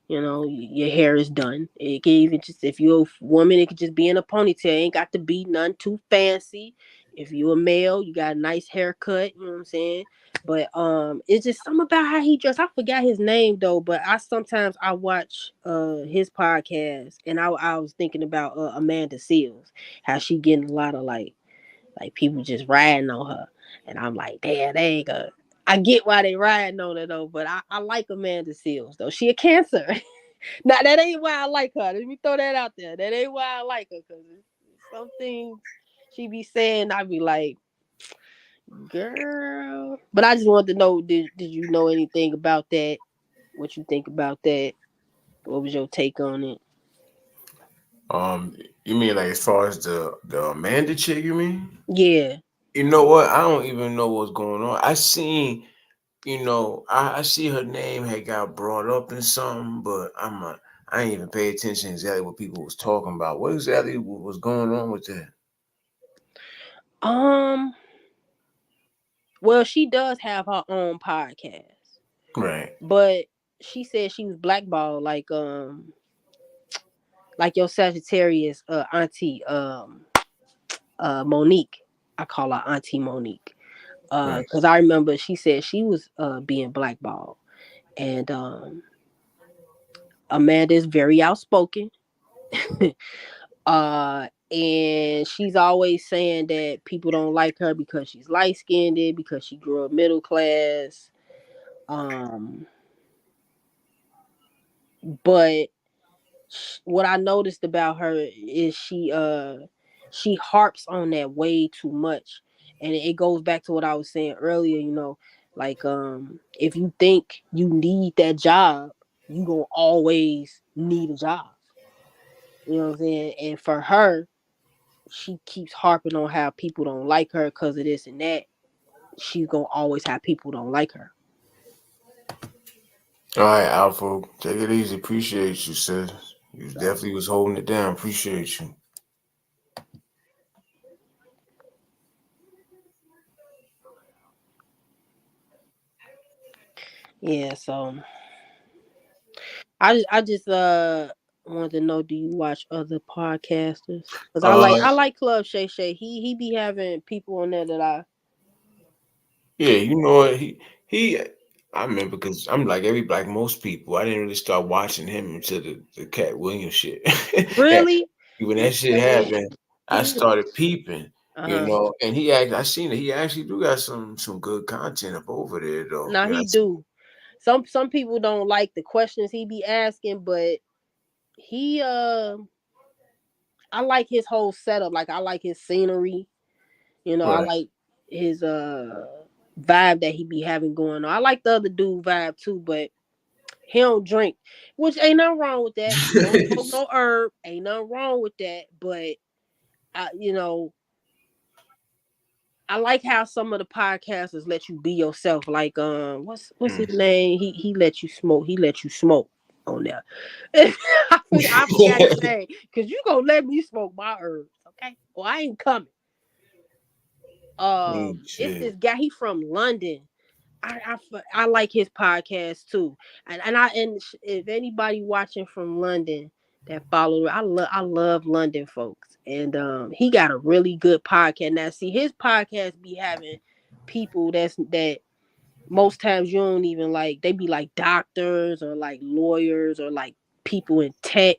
Your hair is done. It can even just, if you're a woman, it could just be in a ponytail. It ain't got to be none too fancy. If you're a male, you got a nice haircut. You know what I'm saying? But it's just something about how he dressed. I forgot his name though, but I watch his podcast, and I was thinking about Amanda Seals, how she getting a lot of like people just riding on her, and I'm like, damn, they ain't gonna. I get why they riding on her though, but I like Amanda Seals though. She a Cancer. Now that ain't why I like her. Let me throw that out there. That ain't why I like her, because some things she be saying, I be like, girl. But I just wanted to know, did you know anything about that? What you think about that? What was your take on it? Um, you mean like as far as the Amanda chick? You mean? Yeah. You know what? I don't even know what's going on. I seen, I see her name had got brought up in something, but I ain't even pay attention exactly what people was talking about. What exactly was going on with that? Um. Well, she does have her own podcast, Right, but she said she was blackballed, like your Sagittarius auntie, Monique. I call her Auntie Monique. right. Because I remember she said she was being blackballed, and Amanda is very outspoken. And she's always saying that people don't like her because she's light skinned, because she grew up middle class. Um, but what I noticed about her is she harps on that way too much, and it goes back to what I was saying earlier. Like if you think you need that job, you gonna always need a job. You know what I'm saying? And for her, she keeps harping on how people don't like her because of this and that. She's gonna always have people don't like her. All right, Alpha, take it easy. Appreciate you, sis. You So definitely was holding it down. Appreciate you. yeah, so I just wanted to know, do you watch other podcasters? Because I Uh, like I like Club Shay Shay. He be having people on there that I yeah, you know what? He. I remember because I'm like most people. I didn't really start watching him until the Cat Williams shit. really When that shit man. happened, I He started peeping, uh and I seen it. He actually do got some good content up over there, though. now Yeah, he do. Some people don't like the questions he be asking, but he I like his whole setup. Like I like his scenery. I right. like his vibe that he be having going on. I like the other dude vibe too, but he don't drink, which ain't nothing wrong with that. He don't smoke no herb, ain't nothing wrong with that. But I, I like how some of the podcasters let you be yourself. Like what's his Mm. name? He let you smoke. He let you smoke on there. I forgot his name, because you gonna let me smoke my herbs, okay? Well, I ain't coming. It's Shit. this guy. He from London. I like his podcast too, and if anybody watching from London that follow, I love London folks, and he got a really good podcast. Now, see, his podcast be having people that most times you don't even like. They be like doctors or like lawyers or like people in tech,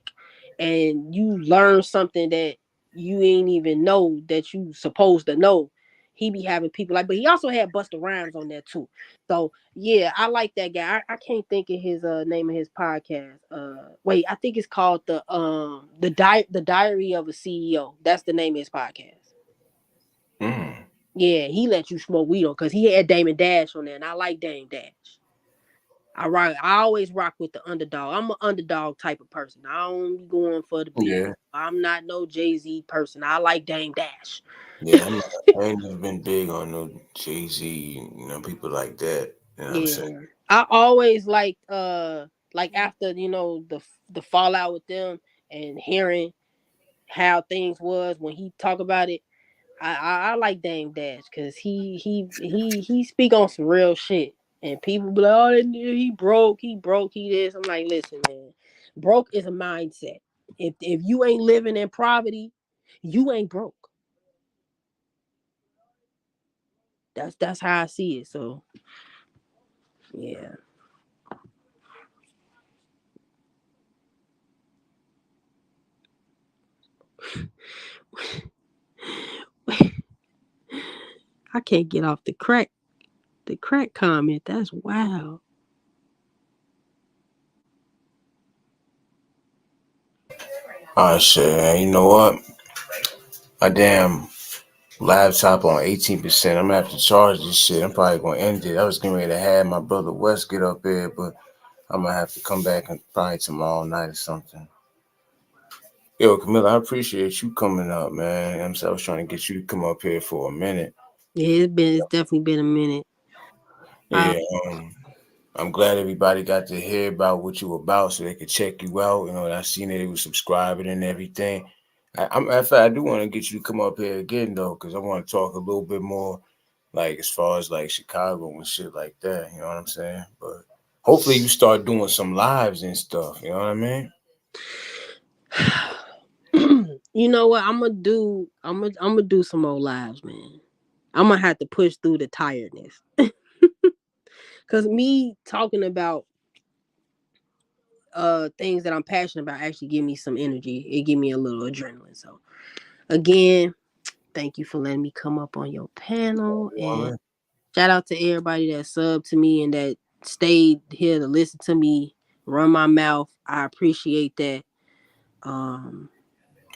and you learn something that you ain't even know that you supposed to know. He be having people like, but he also had Busta Rhymes on there too. So yeah, I like that guy. I can't think of his name of his podcast. Wait, I think it's called the Diary of a CEO. That's the name of his podcast. Mm. Yeah, he let you smoke weed on, because he had Damon Dash on there, and I like Dame Dash. I always rock with the underdog. I'm an underdog type of person. I don't be going for the big. Yeah, I'm not no Jay-Z person. I like Dame Dash. yeah. I ain't never been big on no Jay-Z, people like that. You know what I'm saying? Yeah. I always like after the fallout with them, and hearing how things was when he talk about it. I like Dame Dash because he speak on some real shit, and people be like, oh, he broke, he this. I'm like, listen, man, broke is a mindset. If you ain't living in poverty, you ain't broke. That's how I see it. So yeah, I can't get off the crack comment. That's wow. Oh shit, you know what? My damn laptop on 18%. I'm gonna have to charge this shit. I'm probably gonna end it. I was getting ready to have my brother West get up here, but I'm gonna have to come back and probably tomorrow night or something. Yo, Camilla, I appreciate you coming up, man. I was trying to get you to come up here for a minute. Yeah, it's definitely been a minute. I Yeah, I'm glad everybody got to hear about what you about so they could check you out. You know, I seen that they was subscribing and everything. In fact, I do want to get you to come up here again though, because I want to talk a little bit more, like as far as like Chicago and shit like that. You know what I'm saying? But hopefully you start doing some lives and stuff. You know what I mean? you know what? I'm gonna do some more lives, man. I'm gonna have to push through the tiredness. Cause me talking about things that I'm passionate about actually give me some energy. It give me a little adrenaline. So again, thank you for letting me come up on your panel, You know what I and mean? shout out to everybody that subbed to me and that stayed here to listen to me run my mouth. I appreciate that. Um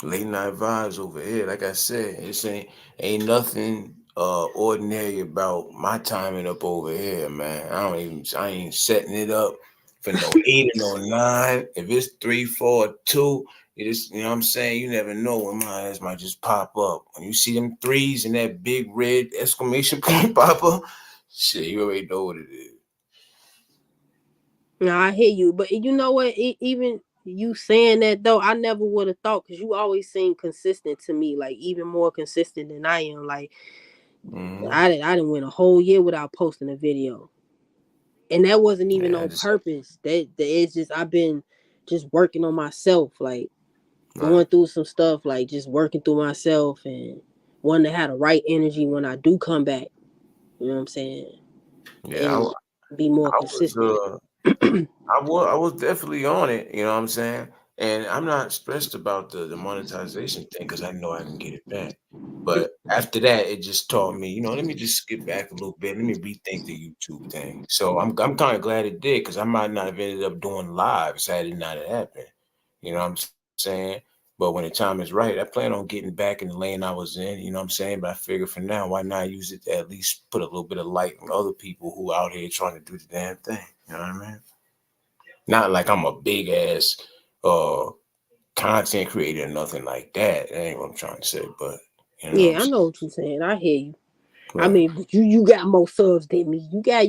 Late night vibes over here. Like I said, it's ain't nothing ordinary about my timing up over here, man. I ain't setting it up for no 8 or no 9. If it's 3, 4, 2, it is, you know what I'm saying? You never know when my ass might just pop up. When you see them threes and that big red exclamation point pop up, shit, you already know what it is. No, I hear you, but you know what? Even you saying that though, I never would have thought because you always seem consistent to me, like even more consistent than I am. Like Mm-hmm. I didn't went a whole year without posting a video, and that wasn't even Yeah, I on just purpose. That it's just I've been just working on myself, like right. going through some stuff, like just working through myself and wanting to have the right energy when I do come back. You know what I'm saying? Yeah, And be more I was consistent. I was definitely on it, you know what I'm saying? And I'm not stressed about the monetization thing because I know I can get it back. But after that, it just taught me, let me just skip back a little bit. Let me rethink the YouTube thing. So I'm kind of glad it did because I might not have ended up doing lives had it not have happened. You know what I'm saying? But when the time is right, I plan on getting back in the lane I was in. You know what I'm saying? But I figure for now, why not use it to at least put a little bit of light on other people who out here trying to do the damn thing. You know what I mean? Not like I'm a big ass uh content creator or nothing like that. That ain't what I'm trying to say, but you know what I'm Yeah, I saying? know what you're saying. I hear you. I Right. mean, but you got more subs than me. You got.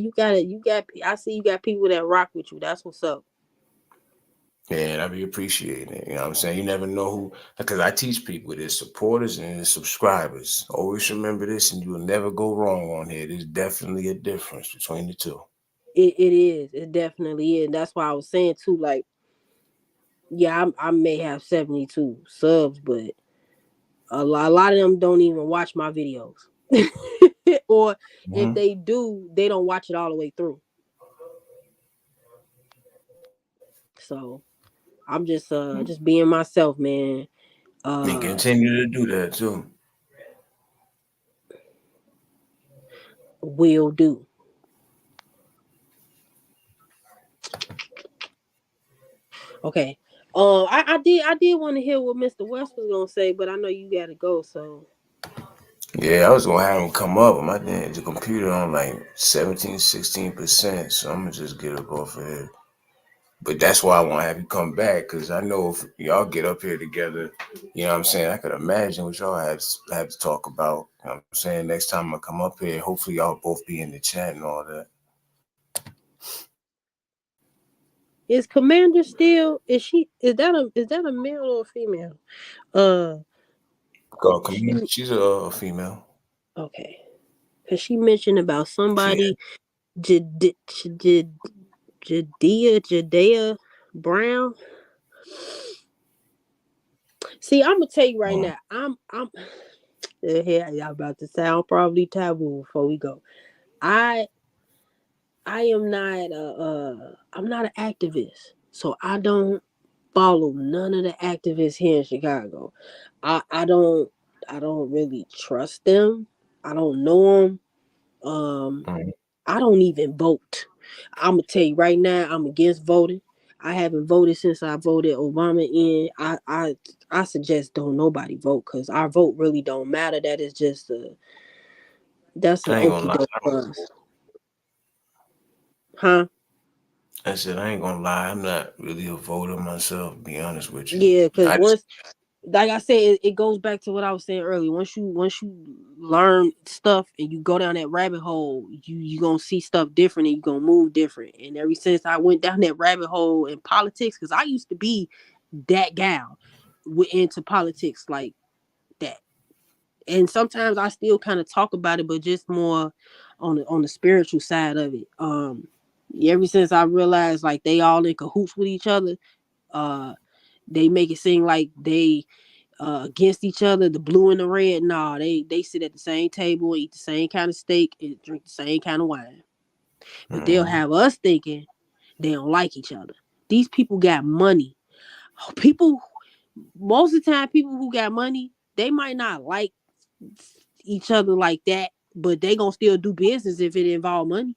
I see you got people that rock with you. That's what's up. Yeah, and I be appreciating it. You know what I'm saying? You never know who, because I teach people there's supporters and there's subscribers. Always remember this, and you will never go wrong on here. There's definitely a difference between the two. It is. It definitely is. That's why I was saying too. Like, yeah, I may have 72 subs, but a lot of them don't even watch my videos, or if Mhm. they do, they don't watch it all the way through. So I'm just being myself, man. And Uh, continue to do that too. will do. Okay. I did want to hear what Mr. West was gonna say, but I know you gotta go. So Yeah, I was gonna have them come up, but my damn the computer on like 17, 16%. So I'm gonna just get up off of here. But that's why I want to have you come back because I know if y'all get up here together, you know what I'm saying? I could imagine what y'all have to talk about. You know what I'm saying? Next time I come up here, hopefully y'all both be in the chat and all that. Is Commander still? Is she? Is that a male or a female? Uh, Called she Camille. She's a female. okay. Cause she mentioned about She somebody Jadea Brown. See, I'm gonna tell you right now. I'm. Yeah, y'all about to sound probably taboo before we go. I I am not I'm not an activist, so I don't follow none of the activists here in Chicago. I don't really trust them. I don't know them. mm, I don't even vote. I'm gonna tell you right now, I'm against voting. I haven't voted since I voted Obama in. I suggest don't nobody vote because our vote really don't matter. That is just a that's an I ain't gonna okey lie. doke I for don't us, vote. huh? I said I ain't gonna lie. I'm not really a voter myself. To be honest with you. Yeah, because I just once, like I said, it goes back to what I was saying earlier. Once you learn stuff and you go down that rabbit hole, you gonna see stuff different and you gonna move different. And ever since I went down that rabbit hole in politics, because I used to be that gal into politics like that. And sometimes I still kind of talk about it, but just more on the spiritual side of it. Ever since I realized like they all in cahoots with each other, uh, they make it seem like they against each other, the blue and the red. Nah, they sit at the same table, eat the same kind of steak, and drink the same kind of wine. But they'll mm, have us thinking they don't like each other. These people got money. People, most of the time, people who got money, they might not like each other like that, but they gonna still do business if it involve money.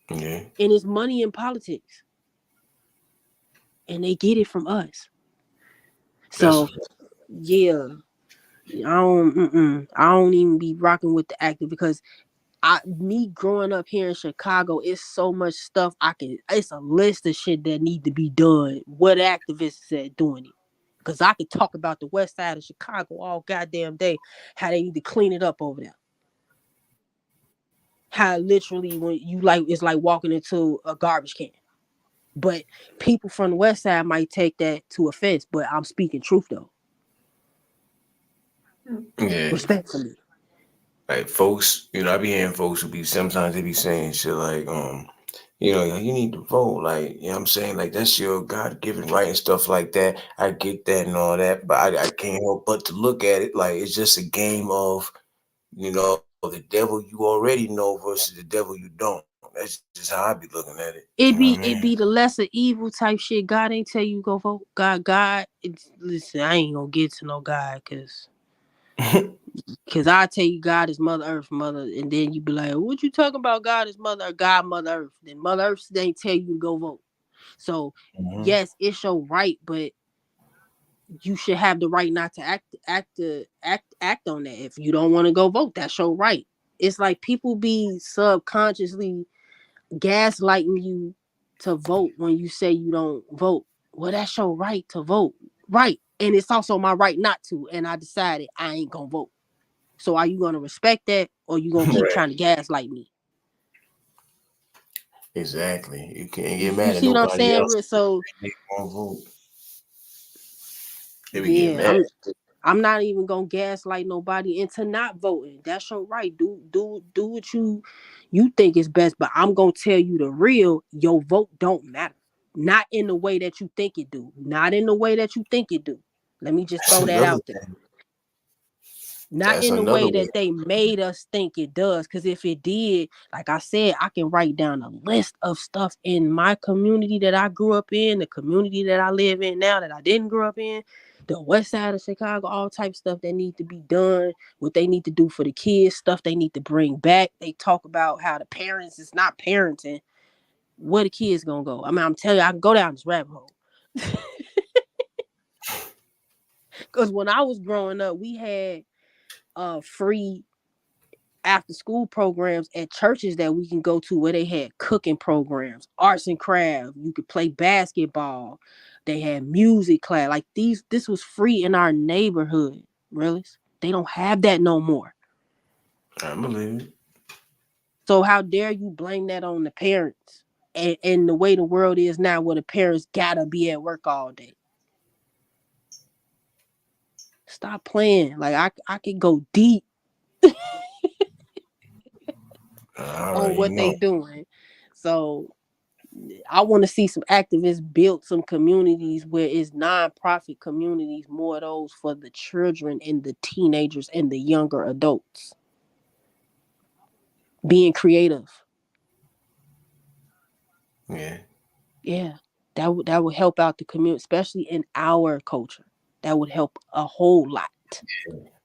yeah. And it's money in politics, and they get it from us. That's So yeah, I don't even be rocking with the active because me growing up here in Chicago, it's so much stuff it's a list of shit that need to be done. What activists said doing it. Cause I could talk about the west side of Chicago all goddamn day, how they need to clean it up over there. How literally when you like it's like walking into a garbage can. But people from the west side might take that to offense, but I'm speaking truth though. yeah. Respectfully. Like folks, I be hearing folks who be sometimes they be saying shit like, you need to vote. Like, you know what I'm saying? Like that's your God given right and stuff like that. I get that and all that, but I can't help but to look at it like it's just a game of, the devil you already know versus the devil you don't. That's just how I be looking at it. You know what I mean? It be the lesser evil type shit. God ain't tell you go vote. Listen, I ain't gonna get to no God cause I tell you God is Mother Earth, Mother, and then you be like, what you talking about? God is Mother God, Mother Earth. Then Mother Earth ain't tell you to go vote. So hmm yes, it's your right, but you should have the right not to act on that. If you don't want to go vote, that's your right. It's like people be subconsciously gaslighting you to vote when you say you don't vote. Well, that's your right to vote. Right. And it's also my right not to. And I decided I ain't gonna vote. So are you gonna respect that or you gonna keep Right. trying to gaslight me? Exactly. You can't get You mad at see what I'm nobody saying? else. So They won't vote. They be getting yeah, mad. I'm not even gonna gaslight nobody into not voting. That's your right. Do what you think is best. But I'm gonna tell you the real. Your vote don't matter. Not in the way that you think it do. Not in the way that you think it do. Let me just That's throw that another out there. thing. Not That's in the another way way. that they made us think it does. Because if it did, like I said, I can write down a list of stuff in my community that I grew up in, the community that I live in now that I didn't grow up in, the west side of Chicago, all type stuff that need to be done, what they need to do for the kids, stuff they need to bring back. They talk about how the parents is not parenting. Where the kids gonna go? I mean, I'm telling you, I can go down this rabbit hole. Because when I was growing up, we had free after school programs at churches that we can go to where they had cooking programs, arts and crafts. You could play basketball. They had music class. Like this was free in our neighborhood. Really? They don't have that no more. I believe it. So how dare you blame that on the parents? and the way the world is now, where the parents gotta be at work all day. Stop playing. Like I could go deep I on already what they know. doing. So I want to see some activists build some communities where it's non-profit communities, more of those for the children and the teenagers and the younger adults. Being creative. Yeah, Yeah. That would help out the community, especially in our culture. That would help a whole lot.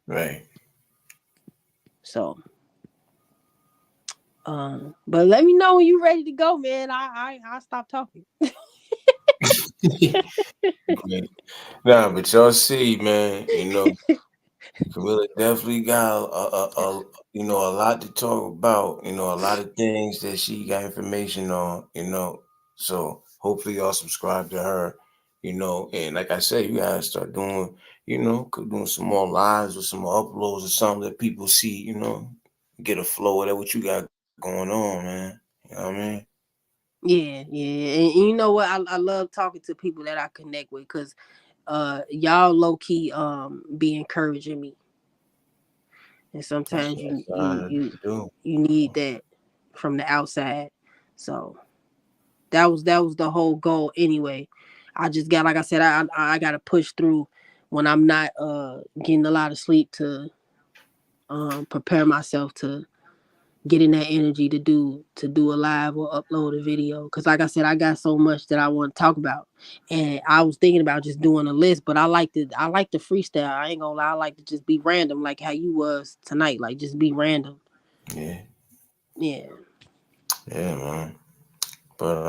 right. So but let me know when you're ready to go, man. I'll stop talking. Great. Nah, but y'all see, man, Camilla definitely got a lot to talk about, a lot of things that she got information on. So hopefully y'all subscribe to her, and like I said, you gotta start doing some more lives or some more uploads or something that people see, get a flow of that what you got going on, man. You know what I mean? Yeah, yeah. And you know what? I love talking to people that I connect with, because y'all low key be encouraging me. And That's sometimes what you I you try to you do. you need that from the outside. So that was the whole goal anyway. I just got, like I said, I gotta push through when I'm not getting a lot of sleep to prepare myself to getting that energy to do a live or upload a video, because like I said, I got so much that I want to talk about. And I was thinking about just doing a list, but I like the freestyle. I ain't gonna lie, I like to just be random, like how you was tonight, like just be random. Yeah, Yeah. yeah, man. But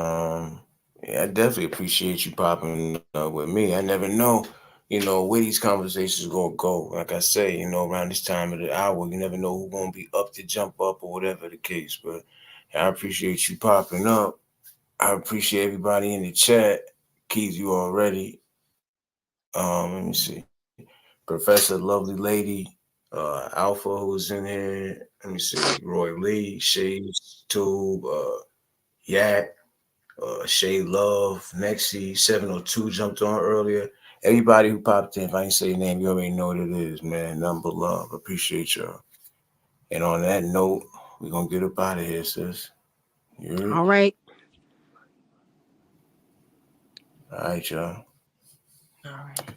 yeah, I definitely appreciate you popping with me. I never know, where these conversations gonna go. Like I say, around this time of the hour, you never know who's gonna be up to jump up or whatever the case. But I appreciate you popping up. I appreciate everybody in the chat. Keith, you already. Let me see. Professor Lovely Lady, Alpha who's in here. Let me see. Roy Lee, Shades, Tube, Yak. Shay Love, Nexi, 702 jumped on earlier. Everybody who popped in, if I ain't say your name, you already know what it is, man. Nothing but love. Appreciate y'all. And on that note, we're going to get up out of here, sis. You heard? All right. All right, y'all. All right.